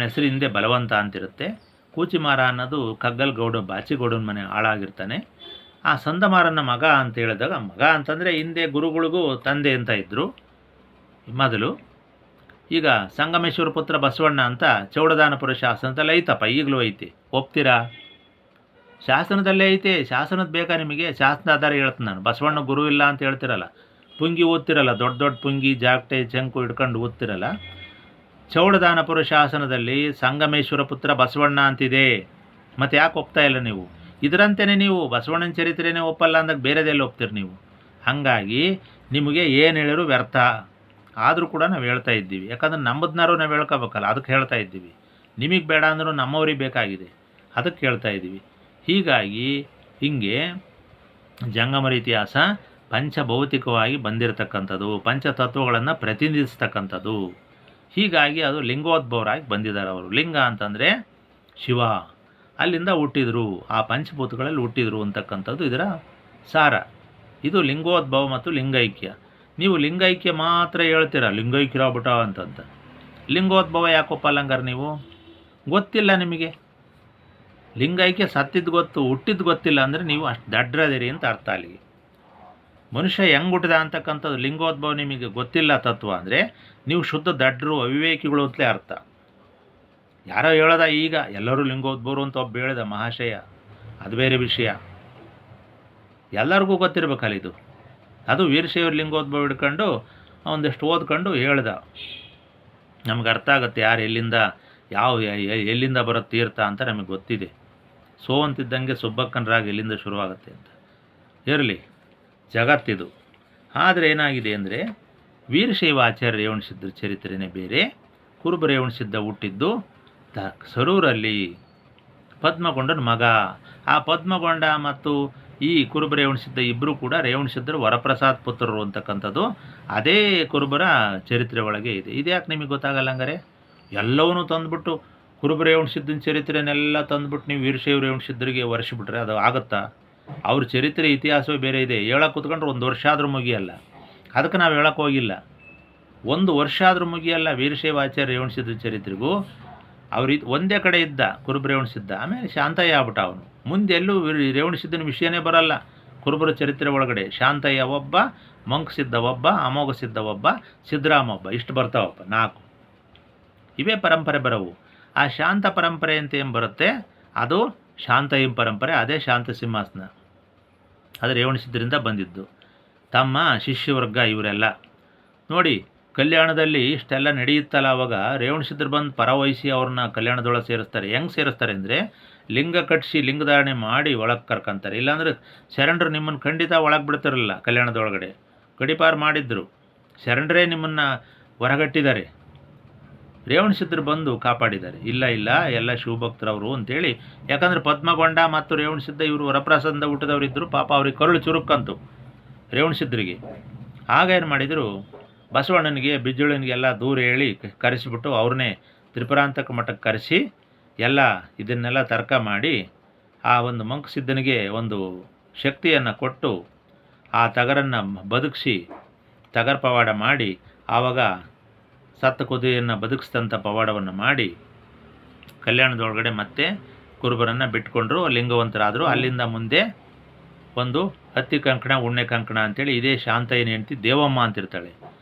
ಹೆಸರು ಹಿಂದೆ ಬಲವಂತ ಅಂತಿರುತ್ತೆ. ಕೂಚಿಮಾರ ಅನ್ನೋದು ಕಗ್ಗಲ್ ಬಾಚಿಗೌಡನ ಮನೆ ಆಳಾಗಿರ್ತಾನೆ. ಆ ಸಂದಮಾರನ ಮಗ ಅಂತ ಹೇಳಿದಾಗ, ಮಗ ಅಂತಂದರೆ ಹಿಂದೆ ಗುರುಗಳಿಗೂ ತಂದೆ ಅಂತ ಇದ್ದರು ಮೊದಲು. ಈಗ ಸಂಗಮೇಶ್ವರ ಪುತ್ರ ಬಸವಣ್ಣ ಅಂತ ಚೌಡದಾನಪುರ ಶಾಸನದಲ್ಲಿ ಐತಪ್ಪ, ಈಗಲೂ ಐತಿ, ಒಪ್ತೀರಾ? ಶಾಸನದಲ್ಲೇ ಐತೆ. ಶಾಸನದ ಬೇಕಾ ನಿಮಗೆ? ಶಾಸನದ ಆಧಾರ ಹೇಳ್ತೀನಿ ನಾನು. ಬಸವಣ್ಣ ಗುರು ಇಲ್ಲ ಅಂತ ಹೇಳ್ತಿರಲ್ಲ, ಪುಂಗಿ ಓದ್ತಿರಲ್ಲ, ದೊಡ್ಡ ದೊಡ್ಡ ಪುಂಗಿ, ಜಾಗಟೆ, ಚಂಕು ಹಿಡ್ಕೊಂಡು ಓದ್ತಿರಲ್ಲ. ಚೌಡದಾನಪುರ ಶಾಸನದಲ್ಲಿ ಸಂಗಮೇಶ್ವರ ಪುತ್ರ ಬಸವಣ್ಣ ಅಂತಿದೆ. ಮತ್ತು ಯಾಕೆ ಒಪ್ತಾ ಇಲ್ಲ ನೀವು? ಇದರಂತೆಯೇ ನೀವು ಬಸವಣ್ಣನ ಚರಿತ್ರೆನೇ ಒಪ್ಪಲ್ಲ ಅಂದಾಗ ಬೇರೆದೆಲ್ಲ ಒಪ್ತೀರಿ ನೀವು. ಹಾಗಾಗಿ ನಿಮಗೆ ಏನು ಹೇಳಿದ್ರು ವ್ಯರ್ಥ. ಆದರೂ ಕೂಡ ನಾವು ಹೇಳ್ತಾ ಇದ್ದೀವಿ, ಯಾಕಂದ್ರೆ ನಂಬದ್ನಾರು ನಾವು ಹೇಳ್ಕೋಬೇಕಲ್ಲ, ಅದಕ್ಕೆ ಹೇಳ್ತಾ ಇದ್ದೀವಿ. ನಿಮಗೆ ಬೇಡ ಅಂದರೂ ನಮ್ಮವ್ರಿಗೆ ಬೇಕಾಗಿದೆ, ಅದಕ್ಕೆ ಹೇಳ್ತಾ ಇದ್ದೀವಿ. ಹೀಗಾಗಿ ಹಿಂಗೆ ಜಂಗಮರ ಇತಿಹಾಸ ಪಂಚಭೌತಿಕವಾಗಿ ಬಂದಿರತಕ್ಕಂಥದ್ದು, ಪಂಚತತ್ವಗಳನ್ನು ಪ್ರತಿನಿಧಿಸ್ತಕ್ಕಂಥದ್ದು. ಹೀಗಾಗಿ ಅದು ಲಿಂಗೋದ್ಭವರಾಗಿ ಬಂದಿದ್ದಾರೆ ಅವರು. ಲಿಂಗ ಅಂತಂದರೆ ಶಿವ, ಅಲ್ಲಿಂದ ಹುಟ್ಟಿದರು, ಆ ಪಂಚಭೂತಗಳಲ್ಲಿ ಹುಟ್ಟಿದರು ಅಂತಕ್ಕಂಥದ್ದು ಇದರ ಸಾರ. ಇದು ಲಿಂಗೋದ್ಭವ ಮತ್ತು ಲಿಂಗೈಕ್ಯ. ನೀವು ಲಿಂಗೈಕ್ಯ ಮಾತ್ರ ಹೇಳ್ತೀರ, ಲಿಂಗೈಕ್ಯರಾಗ್ಬಿಟ್ಟ ಅಂತಂತ. ಲಿಂಗೋದ್ಭವ ಯಾಕೊಪ್ಪಲ್ಲಂಗಾರ ನೀವು? ಗೊತ್ತಿಲ್ಲ ನಿಮಗೆ. ಲಿಂಗೈಕ್ಯ ಸತ್ತಿದ್ದು ಗೊತ್ತು, ಹುಟ್ಟಿದ್ದು ಗೊತ್ತಿಲ್ಲ ಅಂದರೆ ನೀವು ಅಷ್ಟು ದಡ್ರದಿರಿ ಅಂತ ಅರ್ಥ. ಅಲ್ಲಿಗೆ ಮನುಷ್ಯ ಹೆಂಗೆ ಹುಟ್ಟಿದ ಅಂತಕ್ಕಂಥದ್ದು ಲಿಂಗೋದ್ಭವ ನಿಮಗೆ ಗೊತ್ತಿಲ್ಲ ತತ್ವ ಅಂದರೆ ನೀವು ಶುದ್ಧ ದಡ್ರು, ಅವಿವೇಕಿಗಳು ಅಂತಲೇ ಅರ್ಥ. ಯಾರೋ ಹೇಳೋದ ಈಗ ಎಲ್ಲರೂ ಲಿಂಗೋದ್ಭವರು ಅಂತ ಒಬ್ಬ ಹೇಳಿದ ಮಹಾಶಯ, ಅದು ಬೇರೆ ವಿಷಯ. ಎಲ್ಲರಿಗೂ ಗೊತ್ತಿರ್ಬೇಕಲ್ಲ ಇದು. ಅದು ವೀರಶೈವರು ಲಿಂಗೋದ್ಭವ ಹಿಡ್ಕೊಂಡು ಒಂದಷ್ಟು ಓದ್ಕೊಂಡು ಹೇಳ್ದ. ನಮ್ಗೆ ಅರ್ಥ ಆಗುತ್ತೆ ಯಾರು ಎಲ್ಲಿಂದ ಎಲ್ಲಿಂದ ಬರೋ ತೀರ್ಥ ಅಂತ ನಮಗೆ ಗೊತ್ತಿದೆ. ಸೋ ಅಂತಿದ್ದಂಗೆ ಸುಬ್ಬಕ್ಕನ ರಾಗ ಎಲ್ಲಿಂದ ಶುರುವಾಗುತ್ತೆ ಅಂತ. ಇರಲಿ, ಜಗತ್ತಿದು. ಆದರೆ ಏನಾಗಿದೆ ಅಂದರೆ ವೀರಶೈವ ಆಚಾರ್ಯ ರೇವಣಸಿದ್ಧರ ಚರಿತ್ರೆಯೇ ಬೇರೆ. ಕುರುಬ ರೇವಣಸಿದ್ಧ ಹುಟ್ಟಿದ್ದು ಸರೂರಲ್ಲಿ, ಪದ್ಮಗೊಂಡನ ಮಗ. ಆ ಪದ್ಮಗೊಂಡ ಮತ್ತು ಈ ಕುರುಬ ರೇವಣಸಿದ್ಧ ಇಬ್ಬರು ಕೂಡ ರೇವಣಸಿದ್ಧರು ವರಪ್ರಸಾದ್ ಪುತ್ರರು ಅಂತಕ್ಕಂಥದ್ದು ಅದೇ ಕುರುಬರ ಚರಿತ್ರೆ ಒಳಗೆ ಇದೆ. ಇದ್ಯಾಕೆ ನಿಮಗೆ ಗೊತ್ತಾಗಲ್ಲ ಹಂಗಾರೆ? ಎಲ್ಲವನ್ನೂ ತಂದುಬಿಟ್ಟು ಕುರುಬ ರೇವಣಸಿದ್ಧನ ಚರಿತ್ರೆನೆಲ್ಲ ತಂದುಬಿಟ್ಟು ನೀವು ವೀರಶೈವ ರೇವಣಸಿದ್ಧರಿಗೆ ವರ್ಷಿಬಿಟ್ರೆ ಅದು ಆಗುತ್ತಾ? ಅವ್ರ ಚರಿತ್ರೆ ಇತಿಹಾಸವೇ ಬೇರೆ ಇದೆ. ಹೇಳಕ್ಕೆ ಕೂತ್ಕೊಂಡ್ರೆ 1 ವರ್ಷ ಆದರೂ ಮುಗಿಯಲ್ಲ. ಅದಕ್ಕೆ ನಾವು ಹೇಳಕ್ಕೆ ಹೋಗಿಲ್ಲ. 1 ವರ್ಷ ಆದರೂ ಮುಗಿಯಲ್ಲ ವೀರಶೈವ ಆಚಾರ್ಯ ರೇವಣಸಿದ್ಧ ಚರಿತ್ರೆಗೂ ಒಂದೇ ಕಡೆ ಇದ್ದ ಕುರುಬ ರೇವಣಸಿದ್ದ. ಆಮೇಲೆ ಶಾಂತಯ್ಯ ಆಗ್ಬಿಟ್ಟ ಅವನು. ಮುಂದೆ ಎಲ್ಲೂ ರೇವಣಸಿದ್ದನ ವಿಷಯನೇ ಬರಲ್ಲ ಕುರುಬರ ಚರಿತ್ರೆ ಒಳಗಡೆ. ಶಾಂತಯ್ಯ ಒಬ್ಬ, ಮಂಕಸಿದ್ದ ಒಬ್ಬ, ಅಮೋಘಸಿದ್ದ ಒಬ್ಬ, ಸಿದ್ದರಾಮ ಒಬ್ಬ, ಇಷ್ಟು ಬರ್ತಾವಪ್ಪ 4. ಇವೇ ಪರಂಪರೆ ಬರವು. ಆ ಶಾಂತ ಪರಂಪರೆ ಅಂತ ಏನು ಬರುತ್ತೆ ಅದು ಶಾಂತಯ್ಯನ ಪರಂಪರೆ. ಅದೇ ಶಾಂತ ಸಿಂಹಾಸನ, ಅದು ರೇವಣಸಿದ್ದರಿಂದ ಬಂದಿದ್ದು. ತಮ್ಮ ಶಿಷ್ಯವರ್ಗ ಇವರೆಲ್ಲ ನೋಡಿ. ಕಲ್ಯಾಣದಲ್ಲಿ ಇಷ್ಟೆಲ್ಲ ನಡೆಯುತ್ತಲ್ಲ, ಅವಾಗ ರೇವಣಸಿದ್ದರು ಬಂದು ಪರವಹಿಸಿ ಅವ್ರನ್ನ ಕಲ್ಯಾಣದೊಳಗೆ ಸೇರಿಸ್ತಾರೆ. ಹೆಂಗೆ ಸೇರಿಸ್ತಾರೆ ಅಂದರೆ ಲಿಂಗ ಕಟ್ಟಿಸಿ ಲಿಂಗಧಾರಣೆ ಮಾಡಿ ಒಳಗೆ ಕರ್ಕೊಂತಾರೆ. ಇಲ್ಲಾಂದ್ರೆ ಶರಣರು ನಿಮ್ಮನ್ನು ಖಂಡಿತ ಒಳಗೆ ಬಿಡ್ತಿರಲಿಲ್ಲ. ಕಲ್ಯಾಣದೊಳಗಡೆ ಗಡಿಪಾರು ಮಾಡಿದ್ರು. ಶರಣರೇ ನಿಮ್ಮನ್ನು ಹೊರಗಟ್ಟಿದ್ದಾರೆ, ರೇವಣಸಿದ್ದರು ಬಂದು ಕಾಪಾಡಿದ್ದಾರೆ. ಇಲ್ಲ ಎಲ್ಲ ಶಿವಭಕ್ತರವರು ಅಂತೇಳಿ. ಯಾಕಂದರೆ ಪದ್ಮಗೊಂಡ ಮತ್ತು ರೇವಣಸಿದ್ದ ಇವರು ವರಪ್ರಸಾದ ಊಟದವರಿದ್ದರು. ಪಾಪ ಅವ್ರಿಗೆ ಕರುಳು ಚುರುಕ್ಕಂತು ರೇವಣಸಿದ್ಧರಿಗೆ. ಆಗ ಏನು ಮಾಡಿದರು, ಬಸವಣ್ಣನಿಗೆ ಬಿಜ್ಜುಳನಿಗೆಲ್ಲ ದೂರ ಹೇಳಿ ಕರೆಸಿಬಿಟ್ಟು ಅವ್ರನ್ನೇ ತ್ರಿಪುರಾಂತಕ ಮಠಕ್ಕೆ ಕರೆಸಿ ಎಲ್ಲ ಇದನ್ನೆಲ್ಲ ತರ್ಕ ಮಾಡಿ ಆ ಒಂದು ಮಂಕಸಿದ್ಧನಿಗೆ ಒಂದು ಶಕ್ತಿಯನ್ನು ಕೊಟ್ಟು ಆ ಟಗರನ್ನು ಬದುಕಿಸಿ ಟಗರ ಪವಾಡ ಮಾಡಿ, ಆವಾಗ ಸತ್ತ ಕುದುರೆಯನ್ನು ಬದುಕಿಸಿದಂಥ ಪವಾಡವನ್ನು ಮಾಡಿ ಕಲ್ಯಾಣದೊಳಗಡೆ ಮತ್ತೆ ಕುರುಬರನ್ನು ಬಿಟ್ಕೊಂಡ್ರು, ಲಿಂಗವಂತರಾದರು. ಅಲ್ಲಿಂದ ಮುಂದೆ ಒಂದು ಹತ್ತಿ ಕಂಕಣ, ಉಣ್ಣೆ ಕಂಕಣ ಅಂತೇಳಿ ಇದೇ ಶಾಂತಯ್ಯನ ಹೆಂಡ್ತಿ ದೇವಮ್ಮ ಅಂತಿರ್ತಾಳೆ.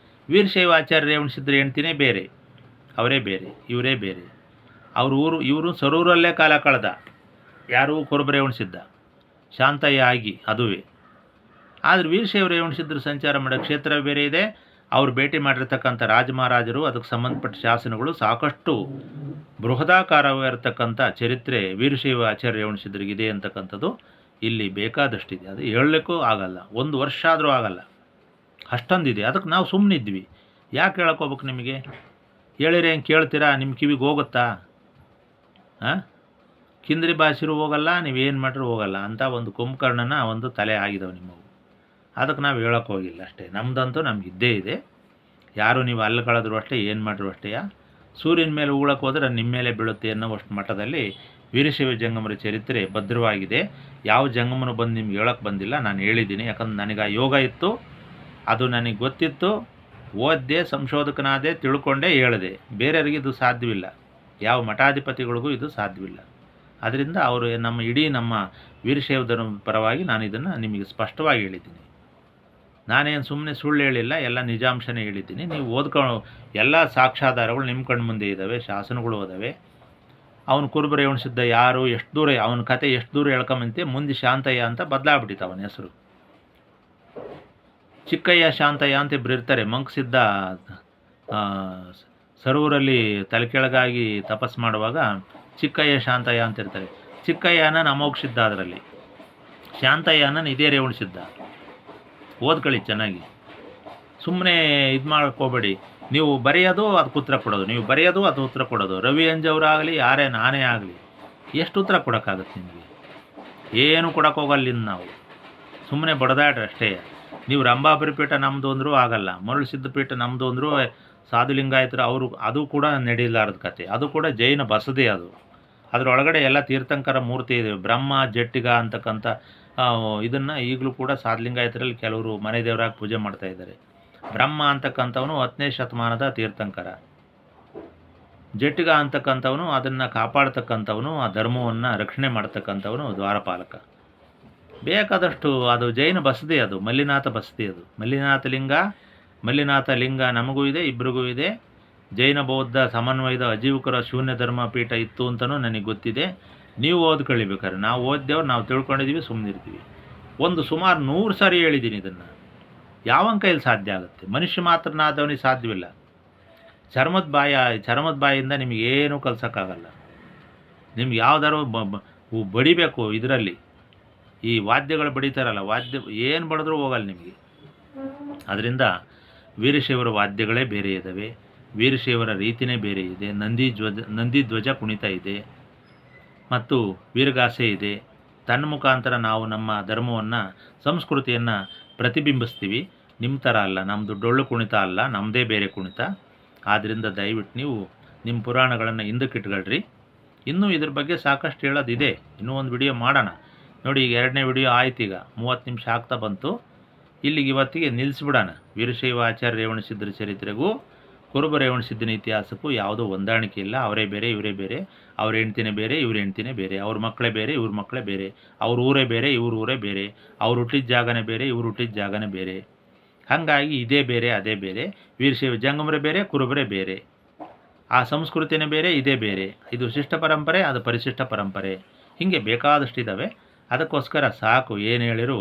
ವೀರಶೈವ ಆಚಾರ್ಯ ರೇವಣಸಿದ್ಧರ ಹೆಂಡ್ತಿನೇ ಬೇರೆ, ಅವರೇ ಬೇರೆ, ಇವರೇ ಬೇರೆ. ಇವರು ಸರೂರಲ್ಲೇ ಕಾಲ ಕಳೆದ. ಯಾರು ಕುರುಬ ರೇವಣಸಿದ್ದ, ಶಾಂತಯ್ಯ ಆಗಿ ಅದುವೇ. ಆದರೆ ವೀರಶೈವ ರೇವಣಸಿದ್ಧರು ಸಂಚಾರ ಮಾಡೋ ಕ್ಷೇತ್ರ ಬೇರೆ ಇದೆ. ಅವ್ರು ಭೇಟಿ ಮಾಡಿರ್ತಕ್ಕಂಥ ರಾಜಮಹಾರಾಜರು, ಅದಕ್ಕೆ ಸಂಬಂಧಪಟ್ಟ ಶಾಸನಗಳು ಸಾಕಷ್ಟು ಬೃಹದಾಕಾರವಾಗಿರ್ತಕ್ಕಂಥ ಚರಿತ್ರೆ ವೀರಶೈವ ಆಚಾರ್ಯ ರೇವಣಸಿದ್ಧರಿಗಿದೆ ಅಂತಕ್ಕಂಥದ್ದು ಇಲ್ಲಿ ಬೇಕಾದಷ್ಟಿದೆ. ಅದು ಹೇಳಲಿಕ್ಕೂ ಆಗಲ್ಲ, 1 ವರ್ಷ ಆದರೂ ಆಗಲ್ಲ, ಅಷ್ಟೊಂದಿದೆ. ಅದಕ್ಕೆ ನಾವು ಸುಮ್ಮನಿದ್ವಿ. ಯಾಕೆ ಹೇಳೋಕ್ಕೋಗ್ಬೇಕು ನಿಮಗೆ? ಹೇಳಿದ್ರೆ ಹೆಂಗೆ ಕೇಳ್ತೀರಾ? ನಿಮ್ಮ ಕಿವಿಗೆ ಹೋಗುತ್ತಾ? ಕಿಂದ್ರಿ ಭಾಷೆರು ಹೋಗಲ್ಲ, ನೀವೇನು ಮಾಡ್ರೂ ಹೋಗಲ್ಲ ಅಂತ ಒಂದು ಕುಂಭಕರ್ಣನ ಒಂದು ತಲೆ ಆಗಿದಾವೆ ನಿಮ್ಮವು. ಅದಕ್ಕೆ ನಾವು ಹೇಳೋಕ್ಕೆ ಹೋಗಿಲ್ಲ ಅಷ್ಟೇ. ನಮ್ಮದಂತೂ ನಮಗಿದ್ದೇ ಇದೆ. ಯಾರು ನೀವು ಅಲ್ಲಿ ಕಳೆದ್ರು ಅಷ್ಟೇ, ಏನು ಮಾಡಿದ್ರು ಅಷ್ಟೇ. ಸೂರ್ಯನ ಮೇಲೆ ಉಗುಳಕ್ಕೆ ಹೋದರೆ ನಿಮ್ಮ ಮೇಲೆ ಬೀಳುತ್ತೆ ಅನ್ನೋವಷ್ಟು ಮಟ್ಟದಲ್ಲಿ ವೀರಶೈವ ಜಂಗಮರ ಚರಿತ್ರೆ ಭದ್ರವಾಗಿದೆ. ಯಾವ ಜಂಗಮನು ಬಂದು ನಿಮ್ಗೆ ಹೇಳೋಕ್ಕೆ ಬಂದಿಲ್ಲ, ನಾನು ಹೇಳಿದ್ದೀನಿ. ಯಾಕಂದ್ರೆ ನನಗೆ ಆ ಯೋಗ ಇತ್ತು, ಅದು ನನಗೆ ಗೊತ್ತಿತ್ತು, ಓದ್ದೆ, ಸಂಶೋಧಕನಾದೆ, ತಿಳ್ಕೊಂಡೇ ಹೇಳಿದೆ. ಬೇರೆಯವರಿಗೆ ಇದು ಸಾಧ್ಯವಿಲ್ಲ, ಯಾವ ಮಠಾಧಿಪತಿಗಳಿಗೂ ಇದು ಸಾಧ್ಯವಿಲ್ಲ. ಅದರಿಂದ ಅವರು ನಮ್ಮ ವೀರಶೈವ ಧರ್ಮದ ಪರವಾಗಿ ನಾನು ಇದನ್ನು ನಿಮಗೆ ಸ್ಪಷ್ಟವಾಗಿ ಹೇಳಿದ್ದೀನಿ. ನಾನೇನು ಸುಮ್ಮನೆ ಸುಳ್ಳು ಹೇಳಿಲ್ಲ, ಎಲ್ಲ ನಿಜಾಂಶನೇ ಹೇಳಿದ್ದೀನಿ. ನೀವು ಓದ್ಕೊಂಡು ಎಲ್ಲ ಸಾಕ್ಷ್ಯಾಧಾರಗಳು ನಿಮ್ಮ ಕಣ್ಣು ಮುಂದೆ ಇದ್ದಾವೆ, ಶಾಸನಗಳು ಇದ್ದಾವೆ. ಅವನು ಕುರುಬ ರೇವಣಸಿದ್ದ ಯಾರು, ಎಷ್ಟು ದೂರ, ಅವನ ಕತೆ ಎಷ್ಟು ದೂರ ಹೇಳ್ಕೊಂಬಂತೆ. ಮುಂದೆ ಶಾಂತಯ್ಯ ಅಂತ ಬದಲಾಗ್ಬಿಟ್ಟಿತ್ತು ಅವನ ಹೆಸರು. ಚಿಕ್ಕಯ್ಯ ಶಾಂತಯ್ಯ ಅಂತ ಇಬ್ಬರು ಇರ್ತಾರೆ. ಮಂಕಸಿದ್ದ ಸರೂರಲ್ಲಿ ತಲೆಕೆಳಗಾಗಿ ತಪಸ್ ಮಾಡುವಾಗ ಚಿಕ್ಕಯ್ಯ ಶಾಂತಯ್ಯ ಅಂತ ಇರ್ತಾರೆ. ಚಿಕ್ಕಯ್ಯನ ಅಮೋಘಸಿದ್ದ, ಅದರಲ್ಲಿ ಶಾಂತಯ್ಯನ ಇದೇ ರೇವಣಸಿದ್ದ. ಓದ್ಕೊಳ್ಳಿ ಚೆನ್ನಾಗಿ, ಸುಮ್ಮನೆ ಇದು ಮಾಡೋಕ್ಕೆ ಹೋಗಬೇಡಿ. ನೀವು ಬರೆಯೋದು ಅದಕ್ಕೆ ಉತ್ತರ ಕೊಡೋದು, ನೀವು ಬರೆಯೋದು ಅದು ಉತ್ತರ ಕೊಡೋದು. ರವಿ ಅಂಜವರಾಗಲಿ, ಯಾರೇ ನಾನೇ ಆಗಲಿ, ಎಷ್ಟು ಉತ್ತರ ಕೊಡೋಕ್ಕಾಗತ್ತೆ ನಿಮಗೆ? ಏನು ಕೊಡೋಕ್ಕೆ ಹೋಗಲ್ಲಿಂದ ನಾವು ಸುಮ್ಮನೆ ಬಡದಾಡ್ರಿ ಅಷ್ಟೇ. ನೀವು ರಂಭಾಪುರಿ ಪೀಠ ನಮ್ಮದು ಅಂದರೂ ಆಗಲ್ಲ, ಮರಳು ಸಿದ್ಧಪೀಠ ನಮ್ಮದು ಅಂದರೂ ಸಾಧುಲಿಂಗಾಯತರು ಅವರು, ಅದು ಕೂಡ ನಡೆಯಲಾರದ ಕತೆ. ಅದು ಕೂಡ ಜೈನ ಬಸದಿ. ಅದು ಅದರೊಳಗಡೆ ಎಲ್ಲ ತೀರ್ಥಂಕರ ಮೂರ್ತಿ ಇದೆ. ಬ್ರಹ್ಮ ಜಟ್ಟಿಗ ಅಂತಕ್ಕಂಥ ಇದನ್ನು ಈಗಲೂ ಕೂಡ ಸಾಧುಲಿಂಗಾಯತರಲ್ಲಿ ಕೆಲವರು ಮನೆ ದೇವರಾಗಿ ಪೂಜೆ ಮಾಡ್ತಾ ಇದ್ದಾರೆ. ಬ್ರಹ್ಮ ಅಂತಕ್ಕಂಥವನು 10ನೇ ಶತಮಾನದ ತೀರ್ಥಂಕರ. ಜಟ್ಟಿಗ ಅಂತಕ್ಕಂಥವನು ಅದನ್ನು ಕಾಪಾಡ್ತಕ್ಕಂಥವನು, ಆ ಧರ್ಮವನ್ನು ರಕ್ಷಣೆ ಮಾಡ್ತಕ್ಕಂಥವನು ದ್ವಾರಪಾಲಕ. ಬೇಕಾದಷ್ಟು ಅದು ಜೈನ ಬಸದಿ, ಅದು ಮಲ್ಲಿನಾಥ ಬಸದಿ. ಅದು ಮಲ್ಲಿನಾಥ ಲಿಂಗ ನಮಗೂ ಇದೆ, ಇಬ್ಬರಿಗೂ ಇದೆ. ಜೈನ ಬೌದ್ಧ ಸಮನ್ವಯದ ಅಜೀವಕರ ಶೂನ್ಯ ಧರ್ಮ ಪೀಠ ಇತ್ತು ಅಂತಲೂ ನನಗೆ ಗೊತ್ತಿದೆ. ನೀವು ಓದ್ಕೊಳ್ಳಿಬೇಕಾದ್ರೆ, ನಾವು ಓದ್ದೇವ್ರು, ನಾವು ತಿಳ್ಕೊಂಡಿದ್ದೀವಿ, ಸುಮ್ಮನಿರ್ತೀವಿ. ಸುಮಾರು 100 ಸಾರಿ ಹೇಳಿದ್ದೀನಿ ಇದನ್ನು. ಯಾವನ ಕೈಯಲ್ಲಿ ಸಾಧ್ಯ ಆಗುತ್ತೆ? ಮನುಷ್ಯ ಮಾತ್ರನಾದವನಿಗೆ ಸಾಧ್ಯವಿಲ್ಲ. ಚರ್ಮದ ಬಾಯಿಂದ ನಿಮಗೇನು ಕಲ್ಸೋಕ್ಕಾಗಲ್ಲ. ನಿಮ್ಗೆ ಯಾವ್ದಾರು ಬಡಿಬೇಕು. ಇದರಲ್ಲಿ ಈ ವಾದ್ಯಗಳು ಬಡಿತಾರಲ್ಲ, ವಾದ್ಯ ಏನು ಬಡಿದ್ರೂ ಹೋಗಲ್ಲ ನಿಮಗೆ. ಅದರಿಂದ ವೀರಶೈವರ ವಾದ್ಯಗಳೇ ಬೇರೆ ಇದ್ದಾವೆ, ವೀರಶೈವರ ರೀತಿಯೇ ಬೇರೆ ಇದೆ. ನಂದಿ ಧ್ವಜ ಕುಣಿತ ಇದೆ ಮತ್ತು ವೀರಗಾಸೆ ಇದೆ. ತನ್ನ ಮುಖಾಂತರ ನಾವು ನಮ್ಮ ಧರ್ಮವನ್ನು, ಸಂಸ್ಕೃತಿಯನ್ನು ಪ್ರತಿಬಿಂಬಿಸ್ತೀವಿ. ನಿಮ್ಮ ಥರ ಅಲ್ಲ, ನಮ್ಮದು ಡೊಳ್ಳು ಕುಣಿತ ಅಲ್ಲ, ನಮ್ಮದೇ ಬೇರೆ ಕುಣಿತ. ಆದ್ದರಿಂದ ದಯವಿಟ್ಟು ನೀವು ನಿಮ್ಮ ಪುರಾಣಗಳನ್ನು ಹಿಂದಕ್ಕಿಟ್ಕೊಳ್ರಿ. ಇನ್ನೂ ಇದ್ರ ಬಗ್ಗೆ ಸಾಕಷ್ಟು ಹೇಳೋದಿದೆ. ಇನ್ನೂ ಒಂದು ವಿಡಿಯೋ ಮಾಡೋಣ ನೋಡಿ. ಈಗ 2ನೇ ವಿಡಿಯೋ ಆಯ್ತು, ಈಗ 30 ನಿಮಿಷ ಆಗ್ತಾ ಬಂತು. ಇಲ್ಲಿಗೆ ಇವತ್ತಿಗೆ ನಿಲ್ಲಿಸ್ಬಿಡೋಣ. ವೀರಶೈವ ಆಚಾರ್ಯ ರೇವಣಸಿದ್ಧರ ಚರಿತ್ರೆಗೂ ಕುರುಬ ರೇವಣಸಿದ್ದನ ಇತಿಹಾಸಕ್ಕೂ ಯಾವುದೋ ಹೊಂದಾಣಿಕೆ ಇಲ್ಲ. ಅವರೇ ಬೇರೆ, ಇವರೇ ಬೇರೆ, ಅವ್ರ ಹೆಂಡ್ತಿನೇ ಬೇರೆ, ಇವ್ರ ಹೆಂಡ್ತಿನೇ ಬೇರೆ, ಅವ್ರ ಮಕ್ಕಳೇ ಬೇರೆ, ಇವ್ರ ಮಕ್ಕಳೇ ಬೇರೆ, ಅವ್ರ ಊರೇ ಬೇರೆ, ಇವ್ರ ಊರೇ ಬೇರೆ, ಅವ್ರು ಹುಟ್ಟಿದ ಜಾಗನೇ ಬೇರೆ, ಇವ್ರು ಹುಟ್ಟಿದ ಜಾಗನೇ ಬೇರೆ. ಹಾಗಾಗಿ ಇದೇ ಬೇರೆ ಅದೇ ಬೇರೆ, ವೀರಶೈವ ಜಂಗಮರೇ ಬೇರೆ, ಕುರುಬರೇ ಬೇರೆ, ಆ ಸಂಸ್ಕೃತಿನೇ ಬೇರೆ, ಇದೇ ಬೇರೆ, ಇದು ಶಿಷ್ಟ ಪರಂಪರೆ, ಅದು ಪರಿಶಿಷ್ಟ ಪರಂಪರೆ, ಹೀಗೆ ಬೇಕಾದಷ್ಟಿದ್ದಾವೆ. ಅದಕ್ಕೋಸ್ಕರ ಸಾಕು, ಏನು ಹೇಳಿರು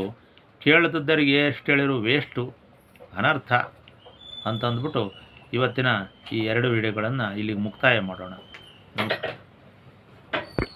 ಕೇಳದಿದ್ದರಿಗೆ ಎಷ್ಟು ಹೇಳಿರು ವೇಸ್ಟು, ಅನರ್ಥ ಅಂತಂದ್ಬಿಟ್ಟು ಇವತ್ತಿನ ಈ 2 ವಿಡಿಯೋಗಳನ್ನು ಇಲ್ಲಿಗೆ ಮುಕ್ತಾಯ ಮಾಡೋಣ. ನಮಸ್ಕಾರ.